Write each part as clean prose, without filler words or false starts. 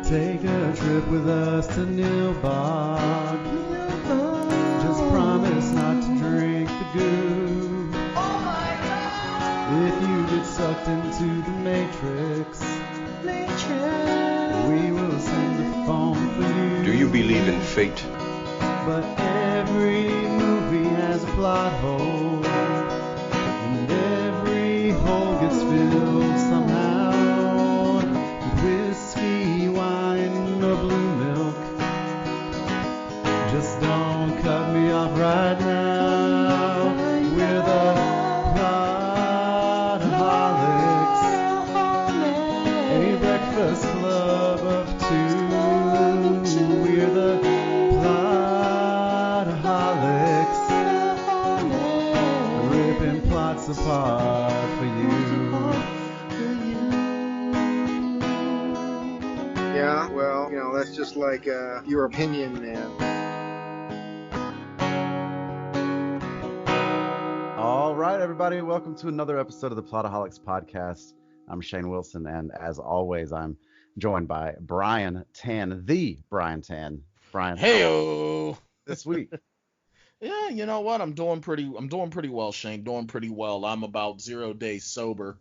Take a trip with us to Nilbog. Just promise not to drink the goo. Oh my God! If you get sucked into the Matrix, we will send a phone for you. Do you believe in fate? But every movie has a plot hole, and every hole gets filled somehow with whiskey, wine, or blue milk. Just don't cut me off right now. We're the Plotaholics, a breakfast club of two. We're the Plotaholics, ripping plots apart for you. Yeah, well, that's just like your opinion, man. All right, everybody, welcome to another episode of the Plotaholics podcast. I'm Shane Wilson, and as always, I'm joined by Bryan Tan, the Bryan Tan. Bryan, Heyo. this week. Yeah, you know what? I'm doing pretty well, Shane. Doing pretty well. I'm about 0 days sober.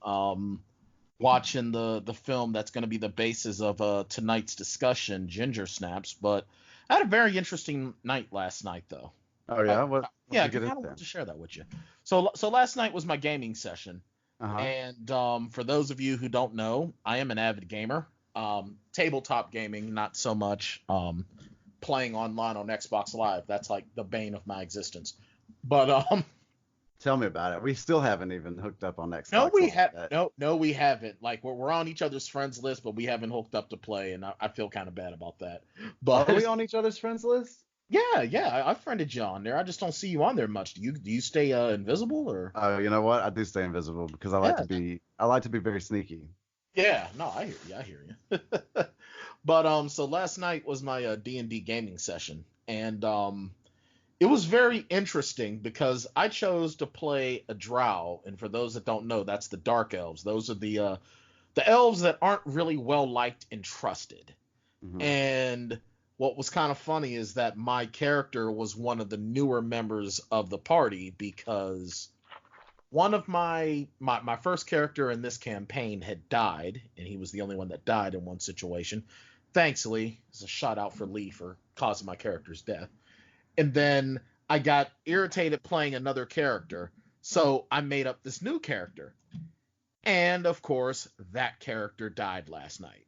Watching the film that's going to be the basis of tonight's discussion, Ginger Snaps. But I had a very interesting night last night, though. Oh yeah, I kind of want to share that with you. So last night was my gaming session, and for those of you who don't know, I am an avid gamer. Tabletop gaming, not so much. Playing online on Xbox Live, that's like the bane of my existence. But tell me about it. We still haven't even hooked up on Xbox. No, we haven't. Like we're on each other's friends list, but we haven't hooked up to play, and I feel kind of bad about that. But are we on each other's friends list? Yeah, I friended you on there. I just don't see you on there much. Do you stay invisible or? Oh, you know what? I do stay invisible because I like to be very sneaky. Yeah, no, I hear you. But so last night was my D&D gaming session, and it was very interesting because I chose to play a drow, and for those that don't know, that's the dark elves. Those are the elves that aren't really well liked and trusted. Mm-hmm. And what was kind of funny is that my character was one of the newer members of the party because one of my first character in this campaign had died, and he was the only one that died in one situation. Thankfully, it's a shout out for Lee for causing my character's death. And then I got irritated playing another character, so I made up this new character. And of course, that character died last night.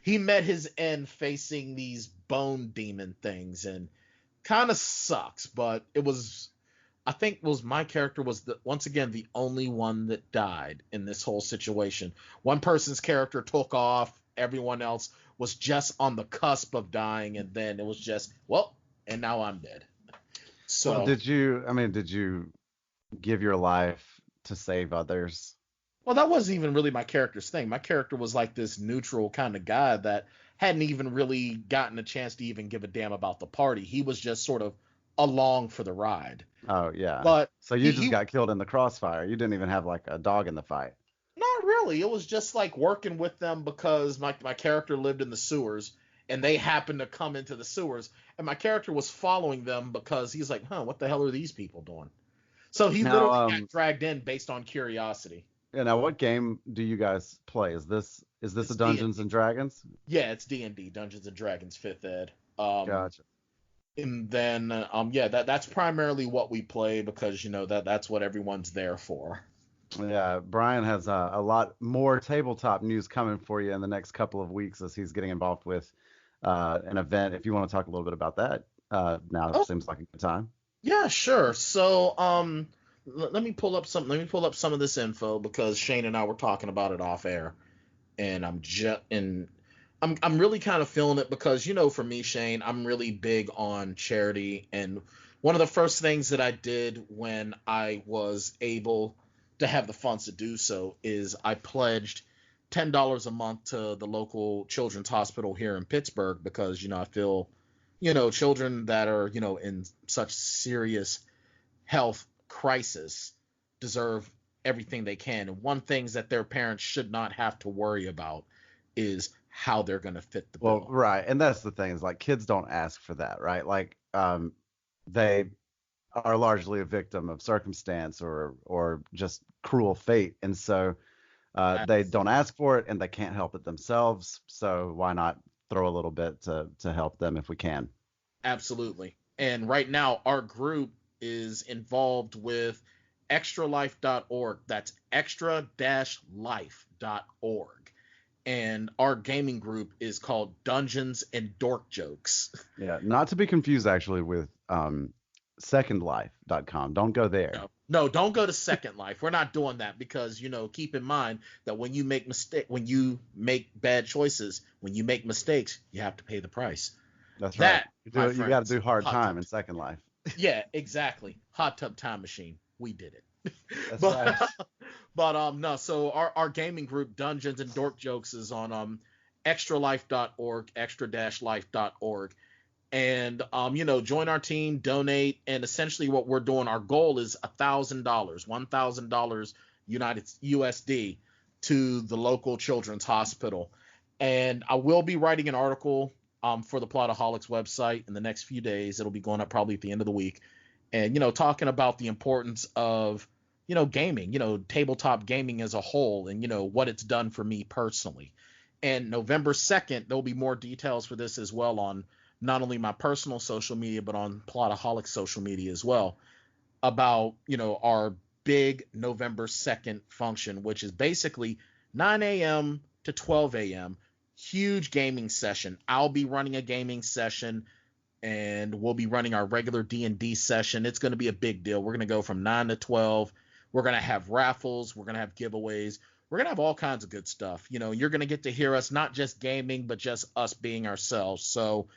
He met his end facing these bone demon things, and kind of sucks, but my character was once again the only one that died in this whole situation. One person's character took off, everyone else was just on the cusp of dying, and then it was just, and now I'm dead. So well, did you give your life to save others? Well, that wasn't even really my character's thing. My character was like this neutral kind of guy that hadn't even really gotten a chance to even give a damn about the party. He was just sort of along for the ride. Oh, yeah. But so you just got killed in the crossfire. You didn't even have like a dog in the fight. Not really. It was just like working with them because my character lived in the sewers, and they happened to come into the sewers, and my character was following them because he's like, what the hell are these people doing? So he literally got dragged in based on curiosity. Yeah, now what game do you guys play? Is this a Dungeons and Dragons? Yeah, it's D&D, Dungeons and Dragons 5th Ed. Gotcha. And then that's primarily what we play because that's what everyone's there for. Yeah, Bryan has a lot more tabletop news coming for you in the next couple of weeks as he's getting involved with an event. If you want to talk a little bit about that, now seems like a good time. Yeah, sure. So let me pull up some of this info because Shane and I were talking about it off air, and I'm really kind of feeling it because for me, Shane, I'm really big on charity, and one of the first things that I did when I was able to have the funds to do so is I pledged $10 a month to the local children's hospital here in Pittsburgh because I feel children that are in such serious health crisis deserve everything they can. And one thing that their parents should not have to worry about is how they're going to fit the Well, bill. right, and that's the thing is like kids don't ask for that, right? Like, they are largely a victim of circumstance or just cruel fate, and so they don't ask for it and they can't help it themselves. So why not throw a little bit to help them if we can? Absolutely. And right now, our group is involved with extralife.org. That's extra-life.org. And our gaming group is called Dungeons and Dork Jokes. Yeah, not to be confused actually with secondlife.com. Don't go there. No, don't go to Second Life. We're not doing that because, keep in mind that when you make bad choices, when you make mistakes, you have to pay the price. That's that, right. You got to friends, do hard hot time tub. in Second Life. Yeah, exactly. Hot tub time machine. We did it. That's but, right. But no, so our gaming group Dungeons and Dork Jokes is on extralife.org, extra-life.org. And join our team, donate, and essentially what we're doing, our goal is $1,000 USD to the local children's hospital. And I will be writing an article for the Plotaholics website in the next few days. It'll be going up probably at the end of the week. And talking about the importance of gaming, tabletop gaming as a whole, and what it's done for me personally. And November 2nd, there'll be more details for this as well on not only my personal social media, but on Plotaholics social media as well, about, our big November 2nd function, which is basically 9 a.m. to 12 a.m. Huge gaming session. I'll be running a gaming session, and we'll be running our regular D&D session. It's going to be a big deal. We're going to go from 9 to 12. We're going to have raffles. We're going to have giveaways. We're going to have all kinds of good stuff. You're going to get to hear us, not just gaming, but just us being ourselves. So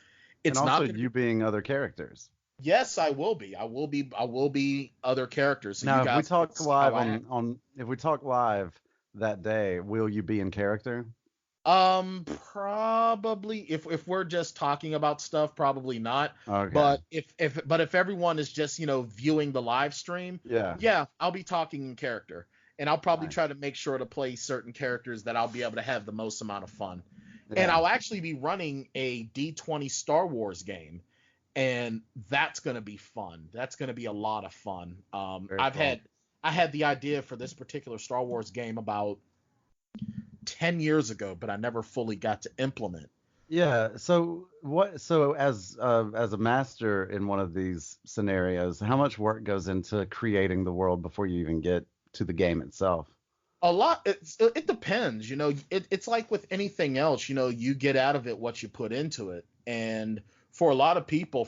it's and also not you being other characters. Yes, I will be. I will be other characters. So Now, you if we guys talk see live how I act. if we talk live that day, will you be in character? Probably if we're just talking about stuff, probably not. Okay. But if everyone is just, viewing the live stream, Yeah. I'll be talking in character. And I'll probably Nice. try to make sure to play certain characters that I'll be able to have the most amount of fun. Yeah. And I'll actually be running a D20 Star Wars game, and that's going to be fun. That's going to be a lot of fun. Very cool. I had the idea for this particular Star Wars game about 10 years ago, but I never fully got to implement. Yeah. So as a master in one of these scenarios, how much work goes into creating the world before you even get to the game itself? A lot. It depends. It's like with anything else. You get out of it what you put into it. And for a lot of people,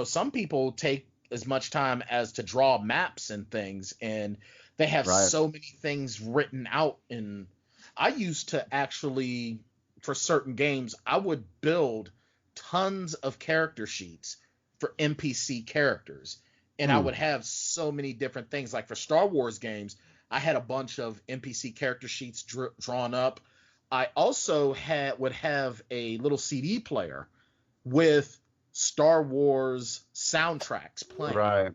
some people take as much time as to draw maps and things, and they have so many things written out. And I used to actually, for certain games, I would build tons of character sheets for NPC characters, and I would have so many different things. Like for Star Wars games, I had a bunch of NPC character sheets drawn up. I also would have a little CD player with Star Wars soundtracks playing. Right.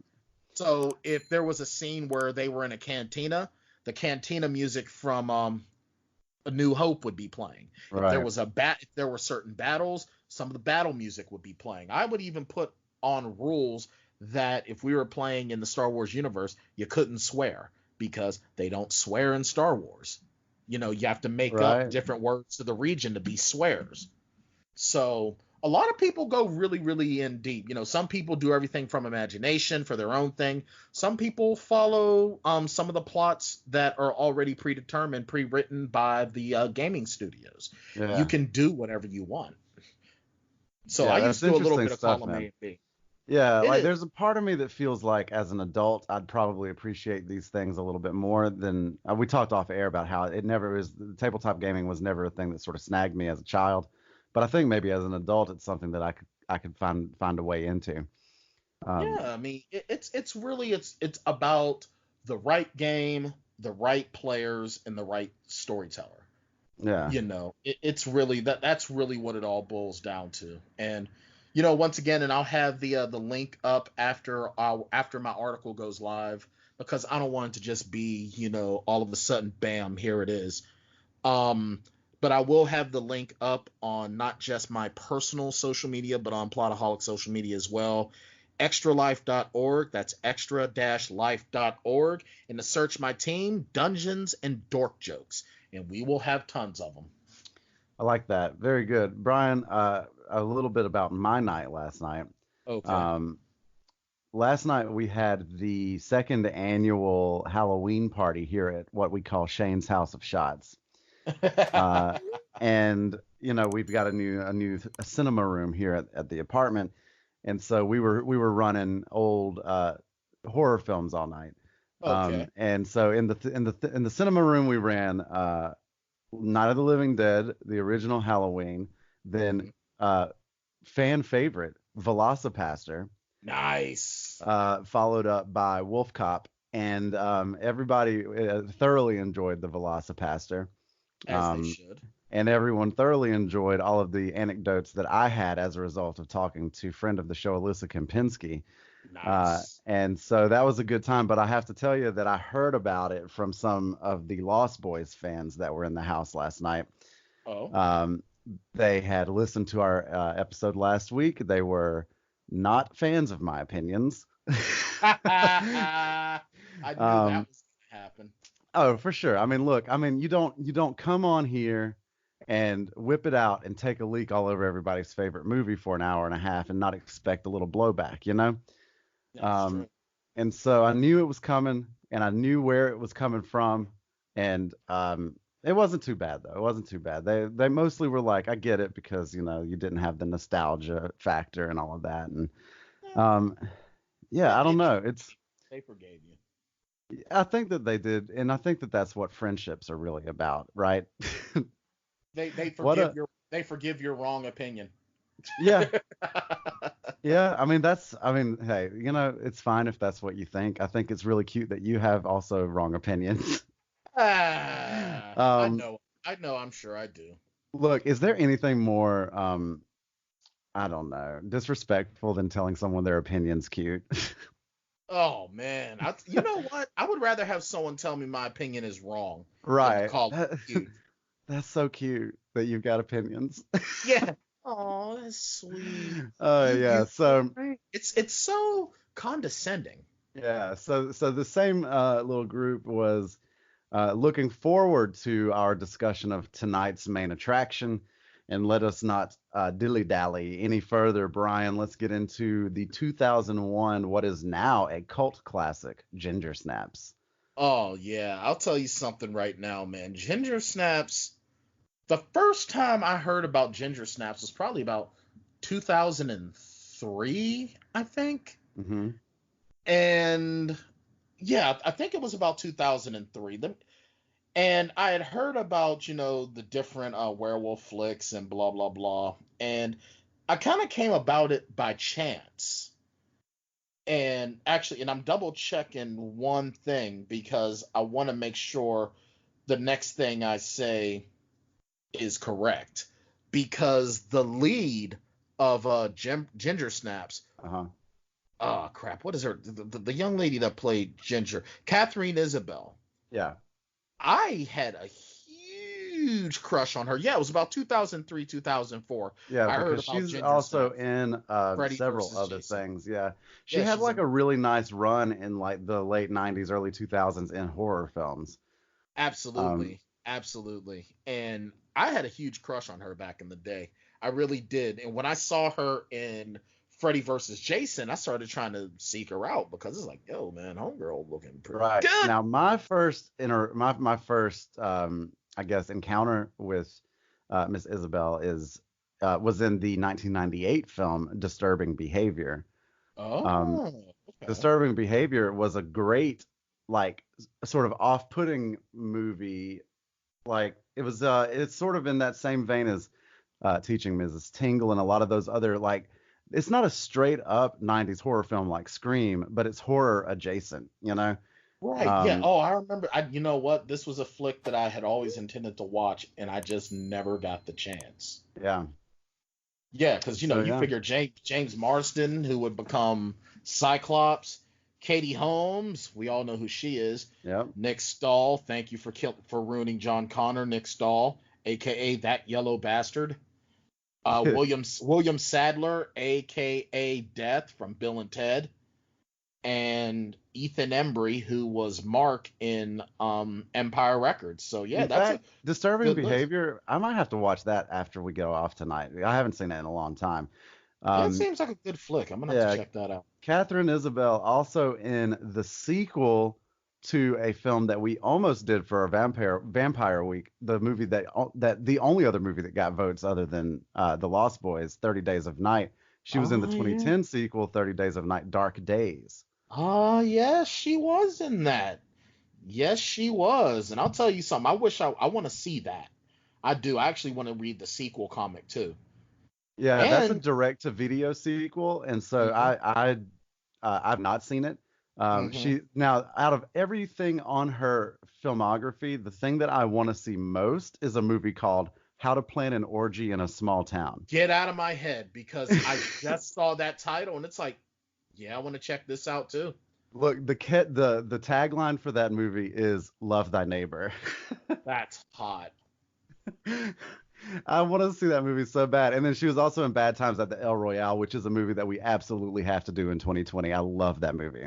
So if there was a scene where they were in a cantina, the cantina music from A New Hope would be playing. Right. If there was if there were certain battles, some of the battle music would be playing. I would even put on rules that if we were playing in the Star Wars universe, you couldn't swear, because they don't swear in Star Wars. You have to make up different words to the region to be swears. So a lot of people go really, really in deep. Some people do everything from imagination for their own thing. Some people follow some of the plots that are already predetermined, pre-written by the gaming studios. Yeah. You can do whatever you want. So Yeah, I used to do a little bit of stuff, column A and B. Yeah, like there's a part of me that feels like as an adult, I'd probably appreciate these things a little bit more than we talked off air about how the tabletop gaming was never a thing that sort of snagged me as a child. But I think maybe as an adult, it's something that I could find a way into. Yeah, I mean, it's really about the right game, the right players, and the right storyteller. Yeah. It's really that's really what it all boils down to. And once again, and I'll have the link up after my article goes live, because I don't want it to just be all of a sudden, bam, here it is. But but I will have the link up on not just my personal social media, but on Plotaholics social media as well. Extralife.org. That's extra-life.org. And to search my team, Dungeons and Dork Jokes. And we will have tons of them. I like that. Very good. Bryan, a little bit about my night last night. Okay. Last night we had the second annual Halloween party here at what we call Shane's House of Shots. And we've got a new cinema room here at the apartment, and so we were running old horror films all night. Okay. And so in the cinema room we ran Night of the Living Dead, the original Halloween, then fan favorite Velocipaster. Nice. Followed up by Wolf Cop, and everybody thoroughly enjoyed the Velocipaster. As they should. And everyone thoroughly enjoyed all of the anecdotes that I had as a result of talking to friend of the show, Alyssa Kempinski. Nice. And so that was a good time, but I have to tell you that I heard about it from some of the Lost Boys fans that were in the house last night. Oh. They had listened to our episode last week. They were not fans of my opinions. I knew that was going to happen. Oh, for sure. I mean, look, you don't come on here and whip it out and take a leak all over everybody's favorite movie for an hour and a half and not expect a little blowback, That's true. And so I knew it was coming, and I knew where it was coming from, and it wasn't too bad though. It wasn't too bad. They mostly were like, I get it, because you didn't have the nostalgia factor and all of that, and I don't know. They forgave you. I think that they did, and I think that that's what friendships are really about, right? They forgive your wrong opinion. Yeah. Yeah, hey, it's fine if that's what you think. I think it's really cute that you have also wrong opinions. I know, I'm sure I do. Look, is there anything more, I don't know, disrespectful than telling someone their opinion's cute? Oh man, you know what? I would rather have someone tell me my opinion is wrong. Right. Than call it cute. That's so cute that you've got opinions. Yeah. Oh, that's sweet. Yeah. So it's so condescending. Yeah. So the same little group was looking forward to our discussion of tonight's main attraction. And let us not dilly-dally any further, Bryan. Let's get into the 2001, what is now a cult classic, Ginger Snaps. Oh, yeah. I'll tell you something right now, man. Ginger Snaps, the first time I heard about Ginger Snaps was probably about 2003, I think. Mm-hmm. And, yeah, I think it was about 2003. And I had heard about, the different werewolf flicks and blah, blah, blah. And I kind of came about it by chance. And actually, I'm double checking one thing because I want to make sure the next thing I say is correct. Because the lead of Ginger Snaps. Uh-huh. Oh, crap. What is her? The young lady that played Ginger. Katharine Isabelle. Yeah. I had a huge crush on her. Yeah, it was about 2003, 2004. Yeah, I heard because about she's Ginger also Snaps. in Freddy several versus other Jason. things. Yeah, she Yeah, had she's like in- a really nice run in like the late 90s, early 2000s in horror films. Absolutely. Absolutely. And I had a huge crush on her back in the day. I really did. And when I saw her in Freddy versus Jason, I started trying to seek her out because it's like, yo, man, homegirl looking pretty Right. good. Now, my first I guess encounter with Miss Isabelle was in the 1998 film Disturbing Behavior. Okay. Disturbing Behavior was a great, like, sort of off-putting movie. Like, it's sort of in that same vein as Teaching Mrs. Tingle and a lot of those other, like, it's not a straight up 90s horror film like Scream, but it's horror adjacent, Right. Yeah. Oh, I remember. You know what? This was a flick that I had always intended to watch, and I just never got the chance. Yeah. Yeah, because you figure James Marsden, who would become Cyclops, Katie Holmes, we all know who she is. Yep. Nick Stahl, thank you for ruining John Connor, Nick Stahl, aka That Yellow Bastard. William Sadler, aka Death from Bill and Ted, and Ethan Embry, who was Mark in Empire Records. So yeah, In that's fact, a Disturbing good list. Behavior, I might have to watch that after we go off tonight. I haven't seen it in a long time. Yeah, it Um, seems like a good flick. I'm gonna have to yeah, check that out. Katharine Isabelle also in the sequel to a film that we almost did for our Vampire Week, the movie that the only other movie that got votes other than The Lost Boys, 30 Days of Night. She was in the Oh yeah. 2010 sequel, 30 Days of Night, Dark Days. Oh yes, she was in that. Yes, she was. And I'll tell you something. I want to see that. I do. I actually want to read the sequel comic too. Yeah, that's a And direct-to-video sequel, and so hmm I've not seen it. hmm She now out of everything on her filmography, the thing that I want to see most is a movie called How to Plan an Orgy in a Small Town. get out of my head because I just saw that title and it's like, yeah, I want to check this out too. Look, the tagline for that movie is "Love Thy Neighbor." That's hot. I want to see that movie so bad. And then she was also in Bad Times at the El Royale, which is a movie that we absolutely have to do in 2020. I love that movie.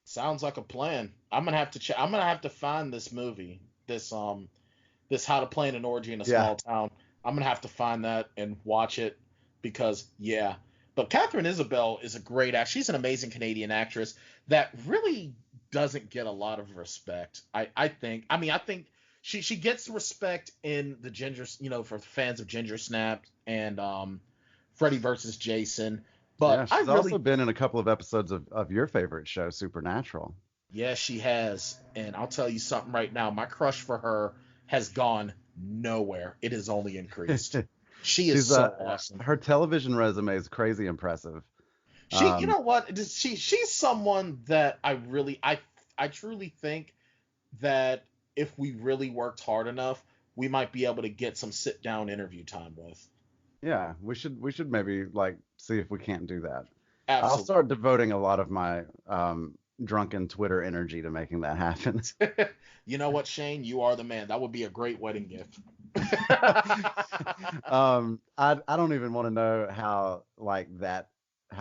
Sounds like a plan. I'm gonna have to check. I'm gonna have to find this movie. This How to Plan an Orgy in a Yeah. Small Town. I'm gonna have to find that and watch it because yeah. But Katharine Isabelle is a great act. She's an amazing Canadian actress that really doesn't get a lot of respect. I think. I mean, I think she gets respect in the Ginger, for fans of Ginger Snaps and Freddy versus Jason. Yeah, But I she's also really, been in a couple of episodes of your favorite show, Supernatural. yeah, she has. And I'll tell you something right now. My crush for her has gone nowhere. It has only increased. She is She's so awesome. her television resume is crazy impressive. You Um, know what? She's someone that I truly think that if we really worked hard enough, we might be able to get some sit down interview time with. yeah, we should maybe like see if we can't do that. I'll Absolutely. start devoting a lot of my drunken Twitter energy to making that happen. You know what, Shane? You are the man. That would be a great wedding gift. I don't even want to know how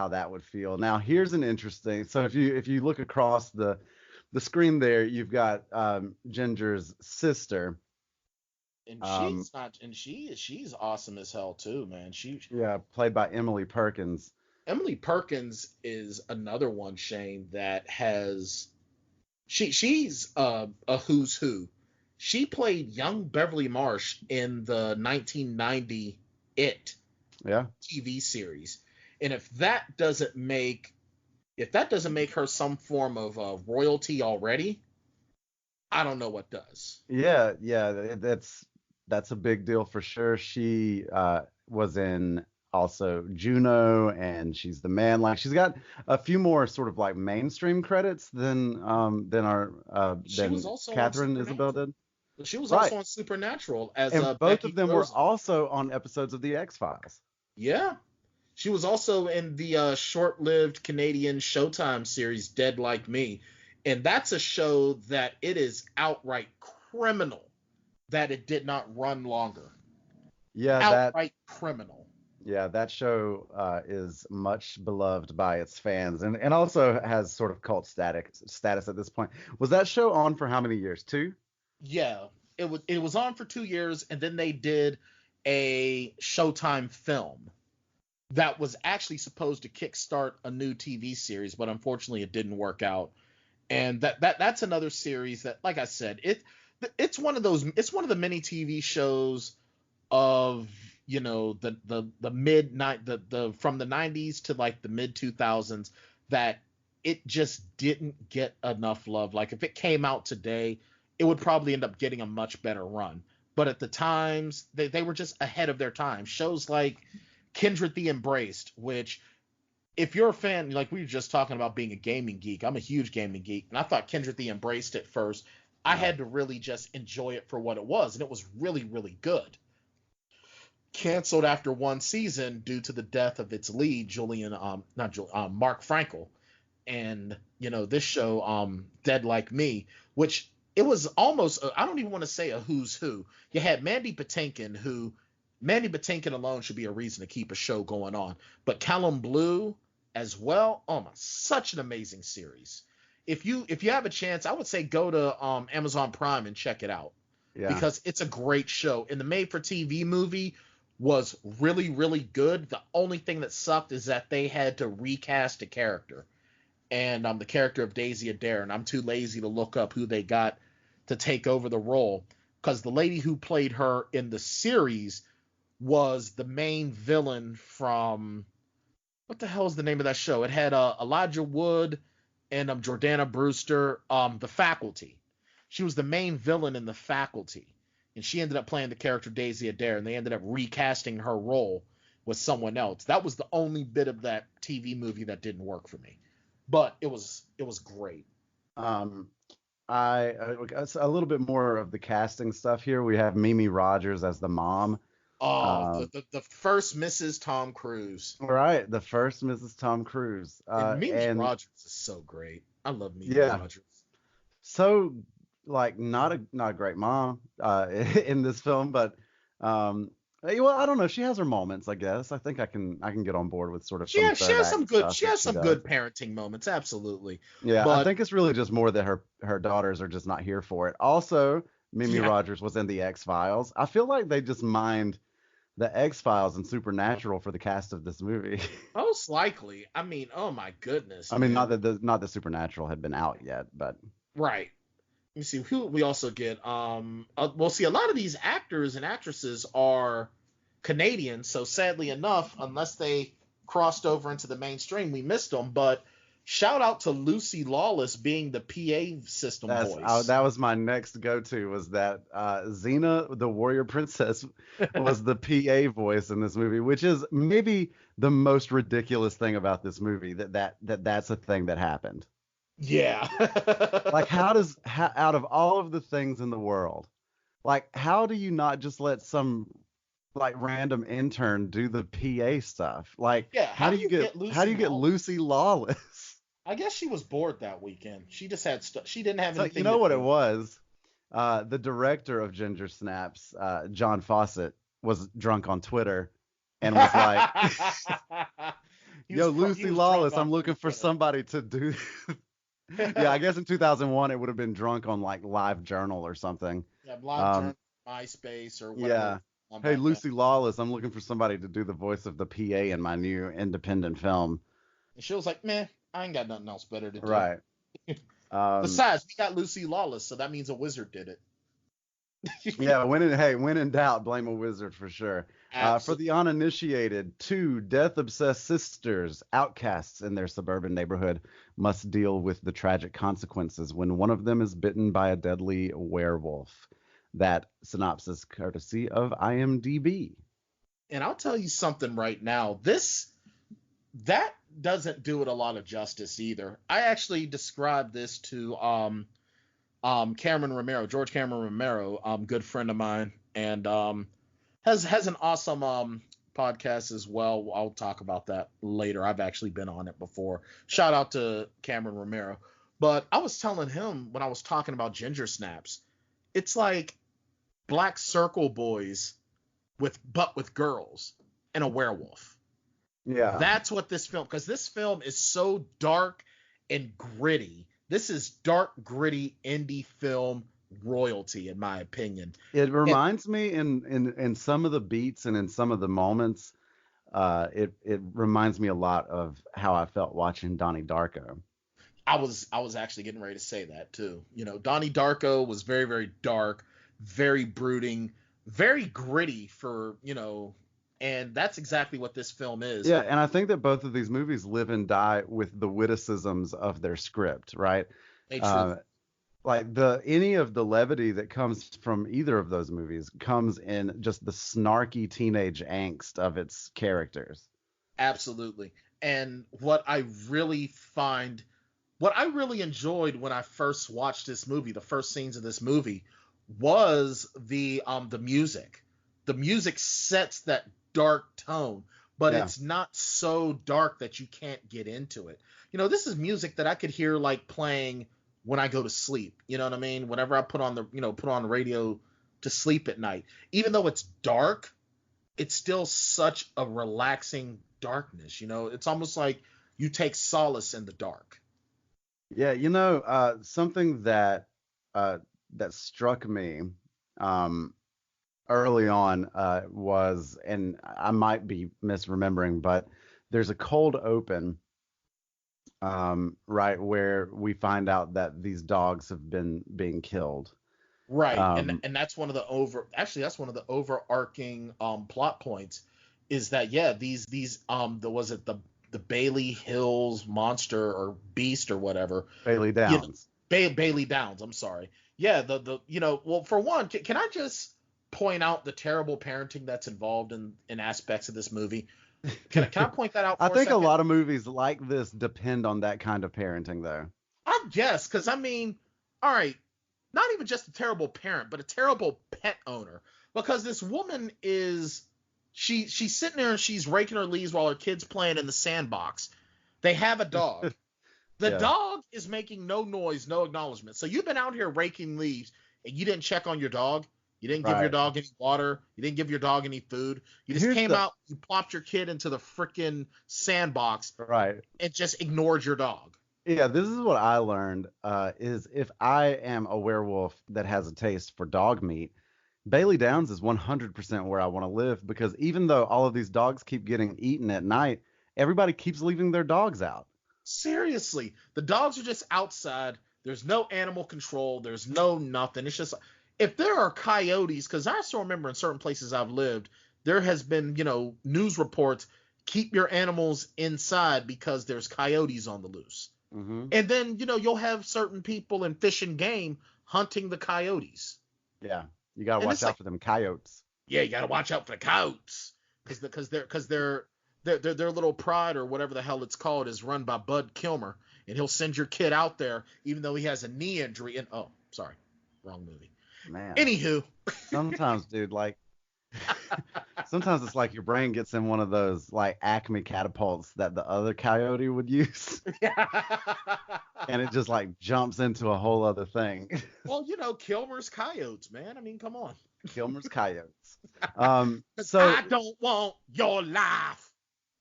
that would feel. Now, here's an interesting. So if you look across the screen there, you've got Ginger's sister. And Um, she's awesome as hell too, man. yeah, played by Emily Perkins. Emily Perkins is another one, Shane, that has she's a who's who. She played young Beverly Marsh in the 1990 It Yeah. TV series. And if that doesn't make her some form of royalty already, I don't know what does. Yeah, yeah, that's a big deal for sure. She was in also Juno, and she's the man. Like she's got a few more sort of like mainstream credits than our She was than also on Catherine Isabel Supernatural. did. She was Right, also on Supernatural as and both of Becky them were Rosen. also on episodes of The X-Files. Yeah. She was also in the short-lived Canadian Showtime series Dead Like Me. And that's a show that it is outright criminal that it did not run longer. Yeah, that Outright criminal. yeah that show is much beloved by its fans, and also has sort of cult status at this point. Was that show on for how many years? Two? Yeah. It was on for 2 years, and then they did a Showtime film that was actually supposed to kickstart a new TV series, but unfortunately it didn't work out. And that's another series that, like I said, it's one of the many TV shows of the mid night the from the 90s to like the mid 2000s that it just didn't get enough love. Like if it came out today, it would probably end up getting a much better run. But at the times, they were just ahead of their time. Shows like Kindred the Embraced, which if you're a fan, like we were just talking about being a gaming geek, I'm a huge gaming geek, and I thought Kindred the Embraced at first. I Yeah. had to really just enjoy it for what it was, and it was really, really good. Canceled after one season due to the death of its lead, Mark Frankel, and this show, Dead Like Me, which it was almost, I don't even want to say a who's who. You had Mandy Patinkin alone should be a reason to keep a show going on. But Callum Blue as well, oh my, such an amazing series. If you have a chance, I would say go to Amazon Prime and check it out. Yeah. Because it's a great show. And the made-for-TV movie was really, really good. The only thing that sucked is that they had to recast a character. And the character of Daisy Adair, and I'm too lazy to look up who they got to take over the role, because the lady who played her in the series was the main villain from, what the hell is the name of that show? It had Elijah Wood and Jordana Brewster, The Faculty. She was the main villain in The Faculty, and she ended up playing the character Daisy Adair, and they ended up recasting her role with someone else. That was the only bit of that TV movie that didn't work for me. But it was great. It's a little bit more of the casting stuff here. We have Mimi Rogers as the mom. The first Mrs. Tom Cruise. Right, the first Mrs. Tom Cruise. And Mimi Rogers is so great. I love Mimi Rogers. So, like, not a great mom in this film, but well, I don't know. She has her moments, I guess. I think I can get on board with sort of. She has some good parenting moments, absolutely. Yeah, but I think it's really just more that her daughters are just not here for it. Also, Mimi Rogers was in the X-Files. I feel like they just mined the X-Files and Supernatural for the cast of this movie. Most likely. I mean, oh my goodness. I mean, not that Supernatural had been out yet, but right. Let me see who we also get. We'll see a lot of these actors and actresses are Canadian, so sadly enough, unless they crossed over into the mainstream, we missed them. But shout out to Lucy Lawless being the PA system voice. That was my next go-to, was that Xena, the warrior princess, was the PA voice in this movie, which is maybe the most ridiculous thing about this movie, that's a thing that happened. Yeah. Like, out of all of the things in the world, like, how do you not just let some like random intern do the PA stuff? Like, yeah, how do you get Lucy Lawless? I guess she was bored that weekend. She just had she didn't have anything. You know what it was? The director of Ginger Snaps, John Fawcett, was drunk on Twitter and was like, "Yo, Lucy Lawless, I'm looking for somebody to do." Yeah, I guess in 2001 it would have been drunk on like LiveJournal or something. Yeah, LiveJournal, MySpace or whatever. Yeah. Hey, Lucy Lawless, I'm looking for somebody to do the voice of the PA in my new independent film. And she was like, "Man, I ain't got nothing else better to do." Right. Besides, we got Lucy Lawless, so that means a wizard did it. Yeah, when in doubt, blame a wizard for sure. For the uninitiated, two death-obsessed sisters, outcasts in their suburban neighborhood, must deal with the tragic consequences when one of them is bitten by a deadly werewolf. That synopsis courtesy of IMDb. And I'll tell you something right now. That doesn't do it a lot of justice either. I actually described this to Cameron Romero, George Cameron Romero, good friend of mine, and has an awesome podcast as well. I'll talk about that later. I've actually been on it before. Shout out to Cameron Romero. But I was telling him when I was talking about Ginger Snaps, it's like Black Circle Boys with girls and a werewolf. Yeah. That's what this film, because this film is so dark and gritty. This is dark, gritty indie film royalty, in my opinion. It reminds me in some of the beats and in some of the moments, it reminds me a lot of how I felt watching Donnie Darko. I was actually getting ready to say that too. You know, Donnie Darko was very, very dark, very brooding, very gritty for, you know, and that's exactly what this film is. Yeah, and I think that both of these movies live and die with the witticisms of their script, right? Like any of the levity that comes from either of those movies comes in just the snarky teenage angst of its characters. Absolutely. And what I really enjoyed when I first watched this movie, the first scenes of this movie, was the music. The music sets that dark tone, but it's not so dark that you can't get into it. You know, this is music that I could hear like playing when I go to sleep. You know what I mean? Whenever I put on the radio to sleep at night, even though it's dark, it's still such a relaxing darkness. It's almost like you take solace in the dark. Yeah, something that struck me early on was, and I might be misremembering, but there's a cold open, right, where we find out that these dogs have been being killed. Right, and that's one of the overarching plot points, is that these the Bailey Hills monster or beast or whatever. Bailey Downs. Bailey Downs, I'm sorry. Yeah, well, for one, can I just point out the terrible parenting that's involved in aspects of this movie? Can I point that out for I think a lot of movies like this depend on that kind of parenting, though. I guess, because I mean, all right, not even just a terrible parent, but a terrible pet owner. Because this woman she's sitting there and she's raking her leaves while her kid's playing in the sandbox. They have a dog. The dog is making no noise, no acknowledgement. So you've been out here raking leaves and you didn't check on your dog. You didn't give your dog any water. You didn't give your dog any food. You just came out, you plopped your kid into the freaking sandbox, and just ignored your dog. Yeah, this is what I learned, is if I am a werewolf that has a taste for dog meat, Bailey Downs is 100% where I want to live, because even though all of these dogs keep getting eaten at night, everybody keeps leaving their dogs out. Seriously, the dogs are just outside. There's no animal control. There's no nothing. It's just, if there are coyotes, because I still remember in certain places I've lived, there has been, news reports, keep your animals inside because there's coyotes on the loose. Mm-hmm. And then, you'll have certain people in Fish and Game hunting the coyotes. Yeah, you got to watch out for them coyotes. Yeah, you got to watch out for the coyotes, because their little pride, or whatever the hell it's called, is run by Bud Kilmer, and he'll send your kid out there even though he has a knee injury. And sorry, wrong movie. Man. Anywho, sometimes, dude, sometimes it's like your brain gets in one of those Acme catapults that the other coyote would use. And it just jumps into a whole other thing. Well, Kilmer's coyotes, man. I mean, come on. Kilmer's coyotes. So I don't want your life.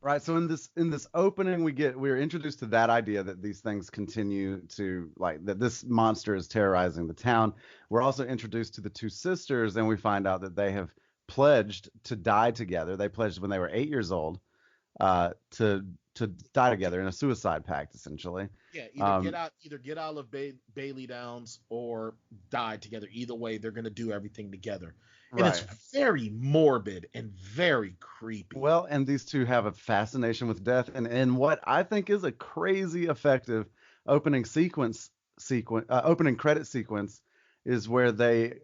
Right. So in this opening, we're introduced to that idea that these things continue to, that this monster is terrorizing the town. We're also introduced to the two sisters, and we find out that they have pledged to die together. They pledged when they were 8 years old to die together in a suicide pact, essentially. Yeah, either get out of Bailey Downs or die together. Either way, they're going to do everything together. And it's very morbid and very creepy. Well, and these two have a fascination with death, and what I think is a crazy effective opening credit sequence is where they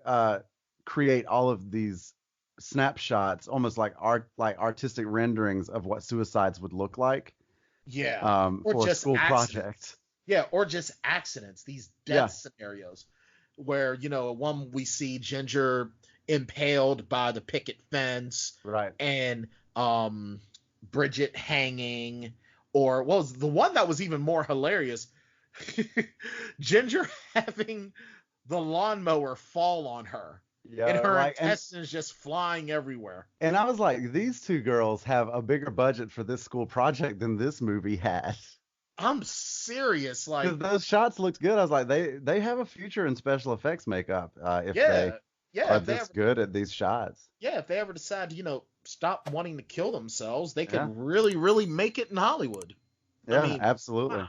create all of these snapshots, almost like artistic renderings of what suicides would look like. Yeah. Or for just a school accidents. project. Yeah, or just accidents, these death scenarios where, one we see Ginger impaled by the picket fence, right, and Bridget hanging, or what was the one that was even more hilarious? Ginger having the lawnmower fall on her. Yeah, and her intestines just flying everywhere. And I was like, these two girls have a bigger budget for this school project than this movie had. I'm serious, because those shots looked good. I was like, they have a future in special effects makeup if they are this good at these shots. Yeah, if they ever decide to stop wanting to kill themselves, they could really, really make it in Hollywood. Yeah, absolutely. Wow.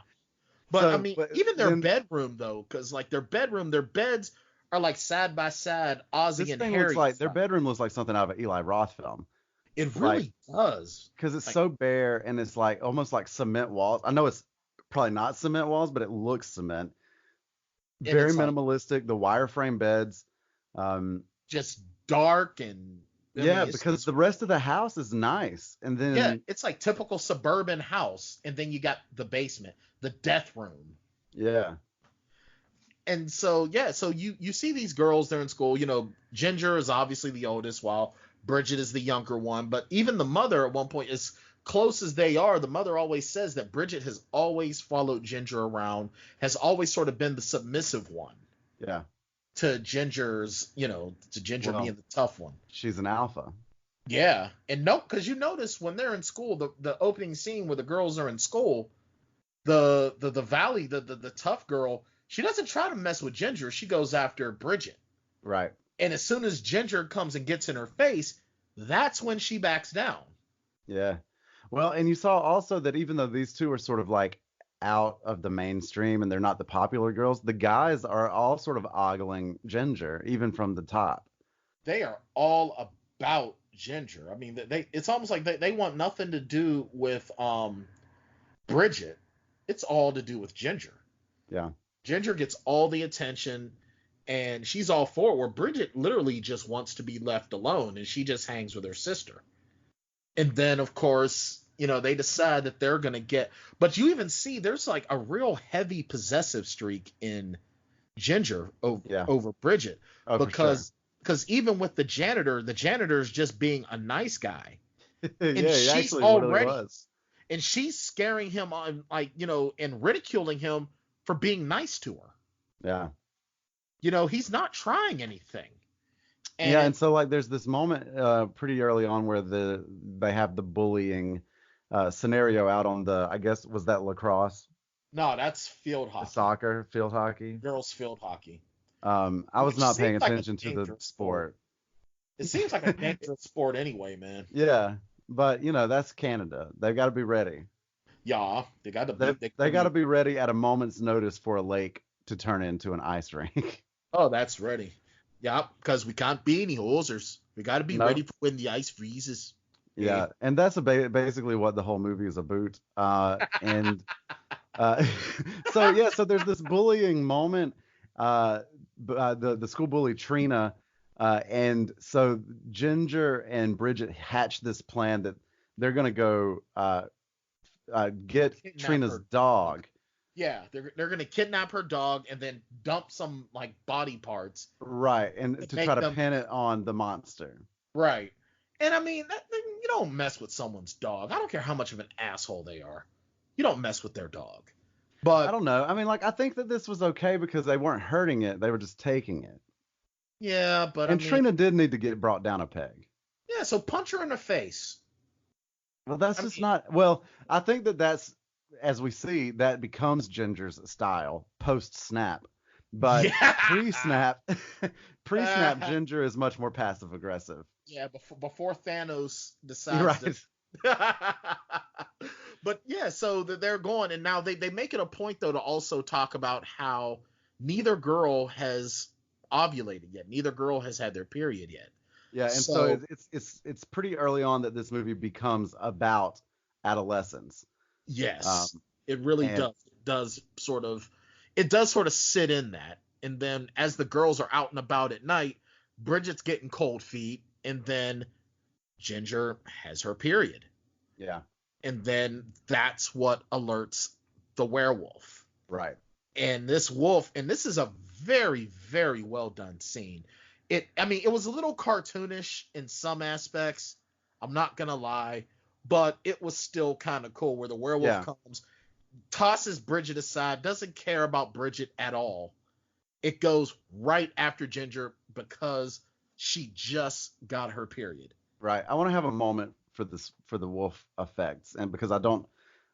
But even their bedroom though, because their beds are side by side, Ozzy and Harry. Their bedroom looks like something out of an Eli Roth film. It really does. Because it's so bare, and it's almost like cement walls. I know it's probably not cement walls, but it looks cement. And very minimalistic. The wireframe beds. Just dark and. Because the rest of the house is nice. And then. It's like typical suburban house. And then you got the basement, the death room. Yeah. And so you see these girls, they're in school. Ginger is obviously the oldest, while Bridget is the younger one. But even the mother at one point, as close as they are, the mother always says that Bridget has always followed Ginger around, has always sort of been the submissive one. Yeah. To Ginger's, to Ginger being the tough one. She's an alpha. Yeah. And no, because you notice when they're in school, the opening scene where the girls are in school, the Valley, the tough girl, she doesn't try to mess with Ginger. She goes after Bridget. Right. And as soon as Ginger comes and gets in her face, that's when she backs down. Yeah. Well, and you saw also that even though these two are sort of like out of the mainstream and they're not the popular girls, the guys are all sort of ogling Ginger, even from the top. They are all about Ginger. I mean, it's almost like they want nothing to do with Bridget. It's all to do with Ginger. Yeah. Ginger gets all the attention, and she's all for it, where Bridget literally just wants to be left alone, and she just hangs with her sister. And then, of course, they decide that they're going to get... But you even see there's like a real heavy possessive streak in Ginger over Bridget. Oh, because even with the janitor's just being a nice guy. And yeah, she's actually already... really was. And she's scaring him on, and ridiculing him for being nice to her. Yeah. He's not trying anything. And so like there's this moment pretty early on where they have the bullying scenario out on the, I guess, was that lacrosse? No, that's field hockey. Soccer, field hockey. Girls field hockey. I was not paying attention to the sport. It seems like a dangerous sport anyway, man. Yeah, but that's Canada. They've got to be ready. Yeah, they got to be ready at a moment's notice for a lake to turn into an ice rink. Oh, that's ready. Yeah, because we can't be any hosers. We got to be ready for when the ice freezes. Yeah, and that's basically what the whole movie is about. And so there's this bullying moment. The school bully Trina, and so Ginger and Bridget hatch this plan that they're gonna go get Trina's dog. Yeah, they're gonna kidnap her dog and then dump some like body parts. Right, and to try to pin it on the monster. Right, and I mean you don't mess with someone's dog. I don't care how much of an asshole they are. You don't mess with their dog. But I don't know. I mean, like I think that this was okay because they weren't hurting it; they were just taking it. Yeah, but Trina did need to get brought down a peg. Yeah, so punch her in the face. Well, that's not. Well, I think that's, as we see, that becomes Ginger's style post-snap. But pre-snap, Ginger is much more passive-aggressive. Yeah, before Thanos decides right. But yeah, so they're going, and now they make it a point, though, to also talk about how neither girl has ovulated yet. Neither girl has had their period yet. Yeah, and so it's pretty early on that this movie becomes about adolescence. Yes, it really does sort of sit in that. And then as the girls are out and about at night, Bridget's getting cold feet, and then Ginger has her period. Yeah. And then that's what alerts the werewolf. Right. And this wolf, and this is a very, very well done scene. It was a little cartoonish in some aspects. I'm not going to lie, but it was still kind of cool where the werewolf comes, tosses Bridget aside, doesn't care about Bridget at all. It goes right after Ginger because she just got her period. Right. I want to have a moment for the wolf effects, and because I don't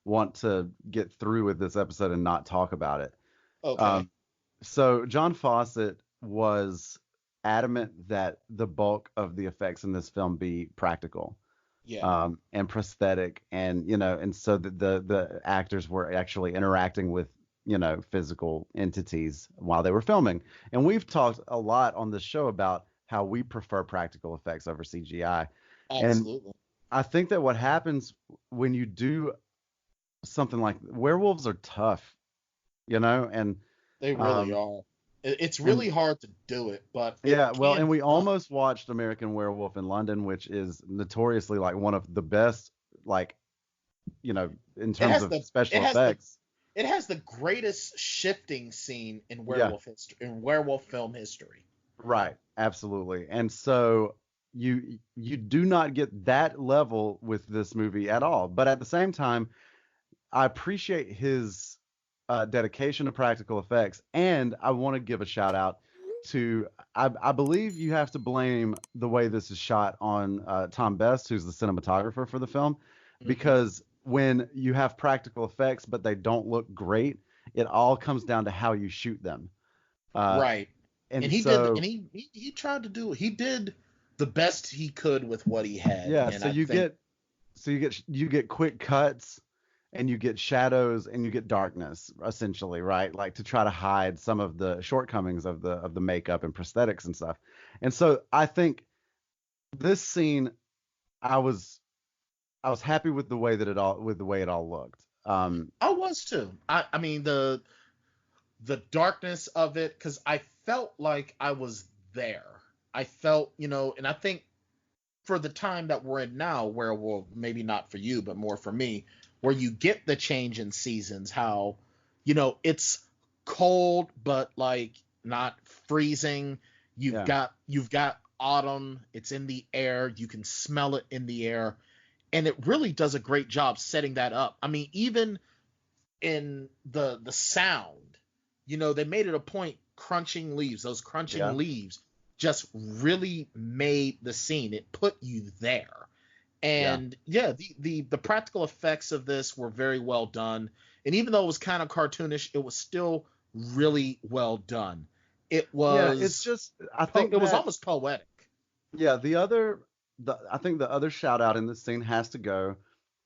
want to get through with this episode and not talk about it. Okay. So John Fawcett was adamant that the bulk of the effects in this film be practical. Yeah. And prosthetic, and and so the actors were actually interacting with physical entities while they were filming. And we've talked a lot on this show about how we prefer practical effects over CGI. Absolutely. And I think that what happens when you do something like werewolves are tough, and they really are. It's really hard to do it, but and we almost watched American Werewolf in London, which is notoriously like one of the best, like, in terms of special effects. It has the greatest shifting scene in werewolf history, in werewolf film history. Right, absolutely. And so you do not get that level with this movie at all. But at the same time, I appreciate his dedication to practical effects, and I want to give a shout out to I believe you have to blame the way this is shot on Tom Best, who's the cinematographer for the film, because when you have practical effects but they don't look great, it all comes down to how you shoot them. Right. And he so, did, and he tried to do it. He did the best he could with what he had. yeah, And so I think you get quick cuts and you get shadows and you get darkness essentially, right? Like to try to hide some of the shortcomings of the makeup and prosthetics and stuff. And so I think this scene, I was happy with the way it all looked. I was too. I mean the darkness of it, because I felt like I was there. I felt, and I think for the time that we're in now, where, well, maybe not for you, but more for me, where you get the change in seasons, how, it's cold, but like not freezing. You've got autumn. It's in the air. You can smell it in the air. And it really does a great job setting that up. I mean, even in the sound, they made it a point crunching leaves. Those crunching leaves just really made the scene. It put you there. And the practical effects of this were very well done. And even though it was kind of cartoonish, it was still really well done. It was it's just I think it was almost poetic. Yeah, I think the other shout out in this scene has to go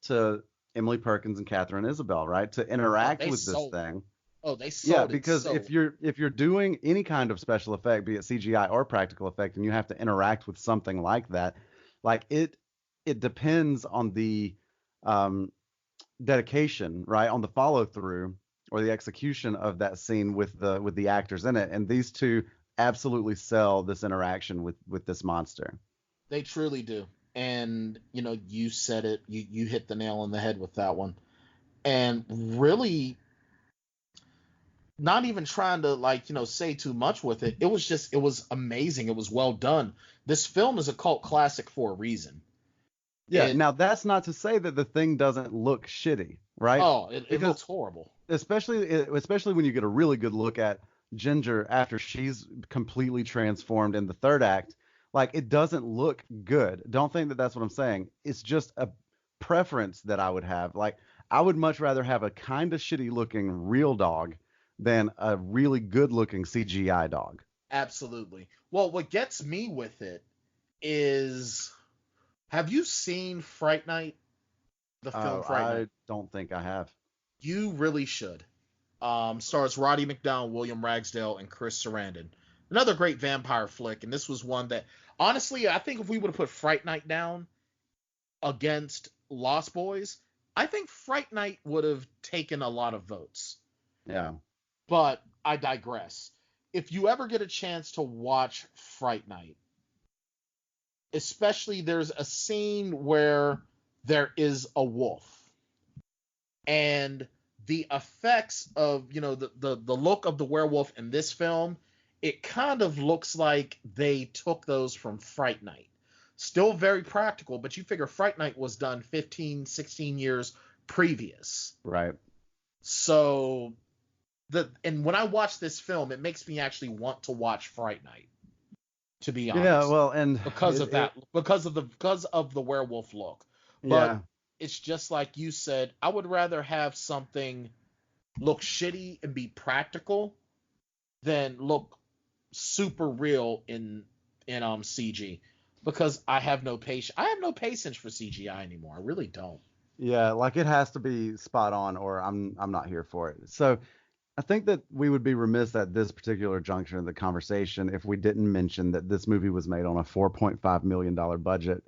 to Emily Perkins and Katharine Isabelle, right? To interact with this thing. Oh, they sold because if you're doing any kind of special effect, be it CGI or practical effect, and you have to interact with something like that, like it depends on the dedication, right? On the follow through or the execution of that scene with the actors in it. And these two absolutely sell this interaction with this monster. They truly do. And, you said it, you hit the nail on the head with that one. And really not even trying to say too much with it. It was amazing. It was well done. This film is a cult classic for a reason. Yeah. Now that's not to say that the thing doesn't look shitty, right? Oh, it looks horrible. Especially when you get a really good look at Ginger after she's completely transformed in the third act. Like, it doesn't look good. Don't think that that's what I'm saying. It's just a preference that I would have. Like, I would much rather have a kind of shitty looking real dog than a really good looking CGI dog. Absolutely. Well, what gets me with it is, have you seen Fright Night? The film Fright Night? I don't think I have. You really should. Stars Roddy McDowall, William Ragsdale, and Chris Sarandon. Another great vampire flick, and this was one that, honestly, I think if we would have put Fright Night down against Lost Boys, I think Fright Night would have taken a lot of votes. Yeah. But I digress. If you ever get a chance to watch Fright Night, especially there's a scene where there is a wolf, and the effects of, the look of the werewolf in this film, it kind of looks like they took those from Fright Night. Still very practical, but you figure Fright Night was done 15, 16 years previous. Right. So, and when I watch this film, it makes me actually want to watch Fright Night, to be honest. Yeah, well, and because of the werewolf look. But it's just like you said, I would rather have something look shitty and be practical than look super real in CG, because I have no patience. I have no patience for CGI anymore. I really don't. Yeah, like it has to be spot on, or I'm not here for it. So I think that we would be remiss at this particular juncture in the conversation if we didn't mention that this movie was made on a $4.5 million budget.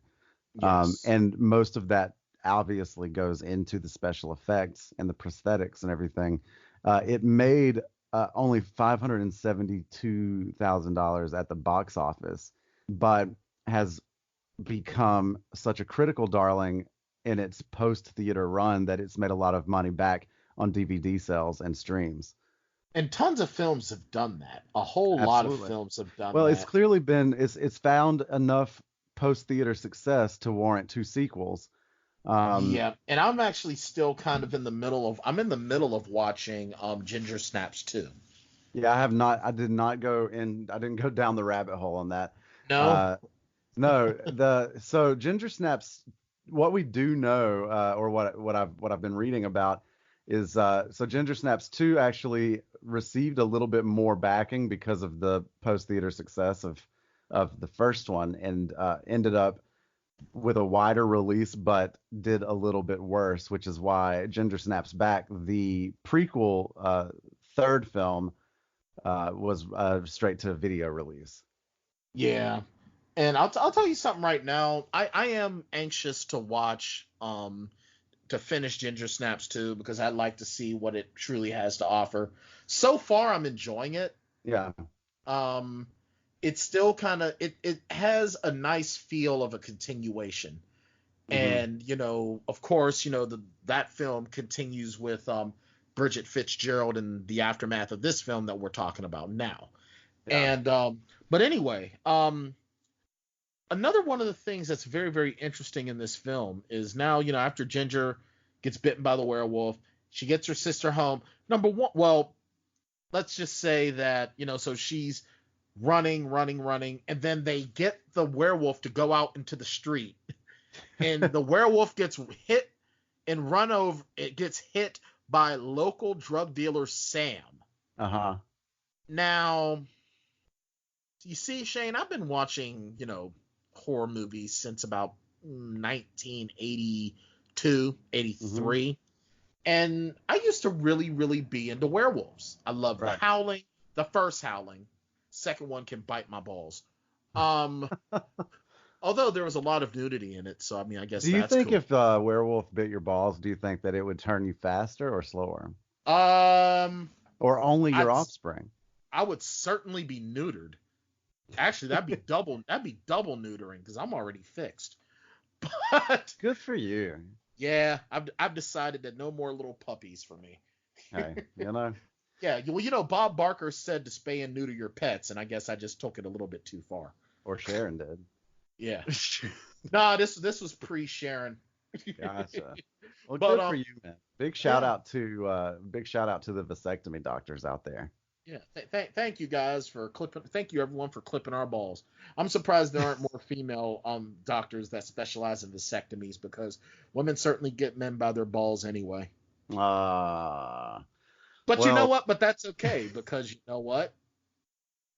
Yes. And most of that obviously goes into the special effects and the prosthetics and everything. It made only $572,000 at the box office, but has become such a critical darling in its post-theater run that it's made a lot of money back on DVD sales and streams. And tons of films have done that. A whole lot of films have done that. Well, it's clearly been it's found enough post-theater success to warrant 2 sequels. Yeah, and I'm actually still kind of in the middle of watching Ginger Snaps 2. Yeah, I didn't go down the rabbit hole on that. No? Uh, no, so Ginger Snaps, what we do know, or what I've been reading about is, so Ginger Snaps 2 actually received a little bit more backing because of the post-theater success of the first one, and ended up with a wider release, but did a little bit worse, which is why Ginger Snaps Back, the prequel, third film, was straight to video release. Yeah. And I'll tell you something right now. I am anxious to watch to finish Ginger Snaps 2 because I'd like to see what it truly has to offer. So far I'm enjoying it. Yeah. It's still kind of it has a nice feel of a continuation. And of course, that film continues with Bridget Fitzgerald in the aftermath of this film that we're talking about now. Yeah. And but anyway, another one of the things that's very, very interesting in this film is now, after Ginger gets bitten by the werewolf, she gets her sister home. Number one, well, let's just say that, so she's running, and then they get the werewolf to go out into the street. And the werewolf gets hit and run over. It gets hit by local drug dealer Sam. Uh-huh. Now, you see, Shane, I've been watching, horror movies since about 1982, 83. And I used to really, really be into werewolves. I love the Howling, the first Howling. Second one can bite my balls. Although there was a lot of nudity in it, so I mean, I guess. Do you think cool. if a werewolf bit your balls, do you think that it would turn you faster or slower? Or only your offspring? I would certainly be neutered. Actually, that'd be double. That'd be double neutering because I'm already fixed. But good for you. Yeah, I've decided that no more little puppies for me. Hey, Yeah, well, Bob Barker said to spay and neuter your pets, and I guess I just took it a little bit too far. Or Sharon did. Yeah. Nah, this was pre-Sharon. Gotcha. Well, good for you, man. Big shout out to the vasectomy doctors out there. Yeah. Thank you guys for clipping. Thank you everyone for clipping our balls. I'm surprised there aren't more female doctors that specialize in vasectomies because women certainly get men by their balls anyway. But you know what? But that's okay because you know what?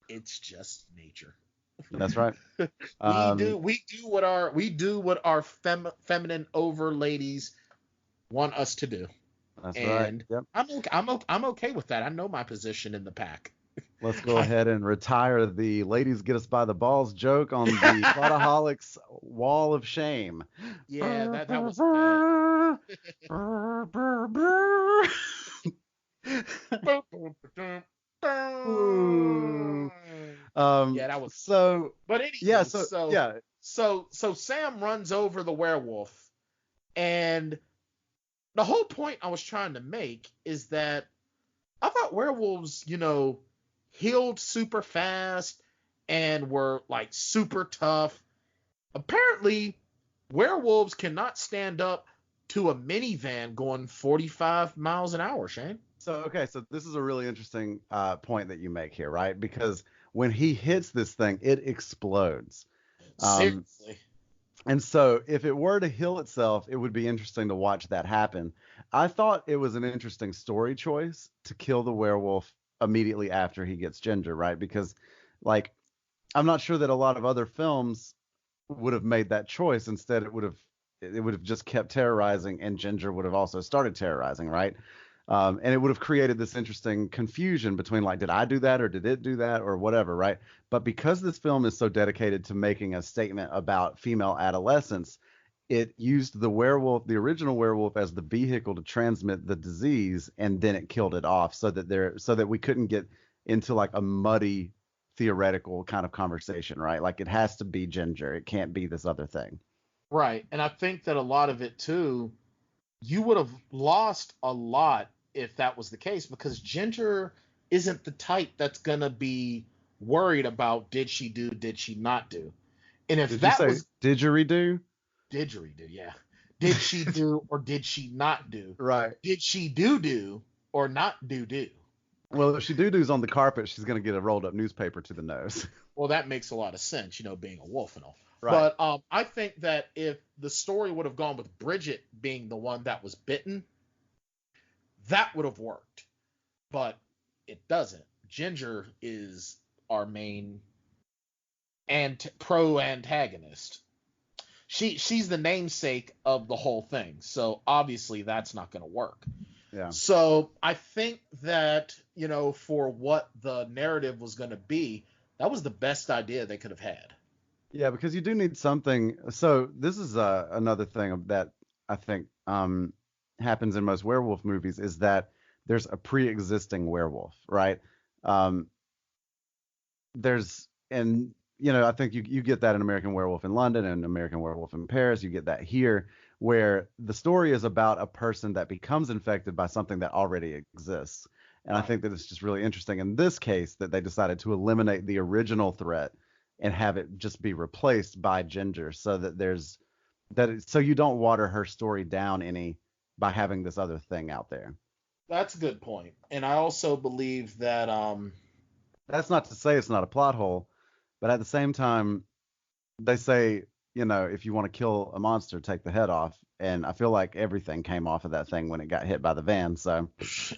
It's just nature. That's right. We do what our feminine over ladies want us to do. That's right. Yep. I'm okay with that. I know my position in the pack. Let's go ahead and retire the ladies get us by the balls joke on the Plotaholics wall of shame. Yeah, that was bad. Yeah, that was so. But anyway, yeah, so Sam runs over the werewolf, and the whole point I was trying to make is that I thought werewolves, healed super fast and were like super tough. Apparently, werewolves cannot stand up to a minivan going 45 miles an hour, Shane. So this is a really interesting point that you make here, right? Because when he hits this thing, it explodes. Seriously. And so if it were to heal itself, it would be interesting to watch that happen. I thought it was an interesting story choice to kill the werewolf immediately after he gets Ginger, right? Because, like, I'm not sure that a lot of other films would have made that choice. Instead, it would have just kept terrorizing, and Ginger would have also started terrorizing, right? And it would have created this interesting confusion between, like, did I do that or did it do that or whatever, right? But because this film is so dedicated to making a statement about female adolescence, it used the original werewolf, as the vehicle to transmit the disease, and then it killed it off so that we couldn't get into like a muddy theoretical kind of conversation, right? Like, it has to be Ginger. It can't be this other thing. Right. And I think that a lot of it too, you would have lost a lot if that was the case, because Ginger isn't the type that's going to be worried about did she not do. And if Did you that say was didgeridoo? didgeridoo, yeah. Did she do or did she not do? Right. Did she do or not do? Well, if she doo-doos on the carpet, she's going to get a rolled up newspaper to the nose. Well, that makes a lot of sense, being a wolf and all. Right. But I think that if the story would have gone with Bridget being the one that was bitten, that would have worked. But it doesn't. Ginger is our main pro antagonist. She's the namesake of the whole thing. So obviously that's not going to work. Yeah. So I think that, for what the narrative was going to be, that was the best idea they could have had. Yeah, because you do need something. So this is another thing that I think happens in most werewolf movies is that there's a pre-existing werewolf, right? I think you get that in American Werewolf in London and American Werewolf in Paris. You get that here, where the story is about a person that becomes infected by something that already exists. And I think that it's just really interesting in this case that they decided to eliminate the original threat and have it just be replaced by Ginger, so that so you don't water her story down any by having this other thing out there. That's a good point. And I also believe that that's not to say it's not a plot hole, but at the same time, they say, if you want to kill a monster, take the head off. And I feel like everything came off of that thing when it got hit by the van. So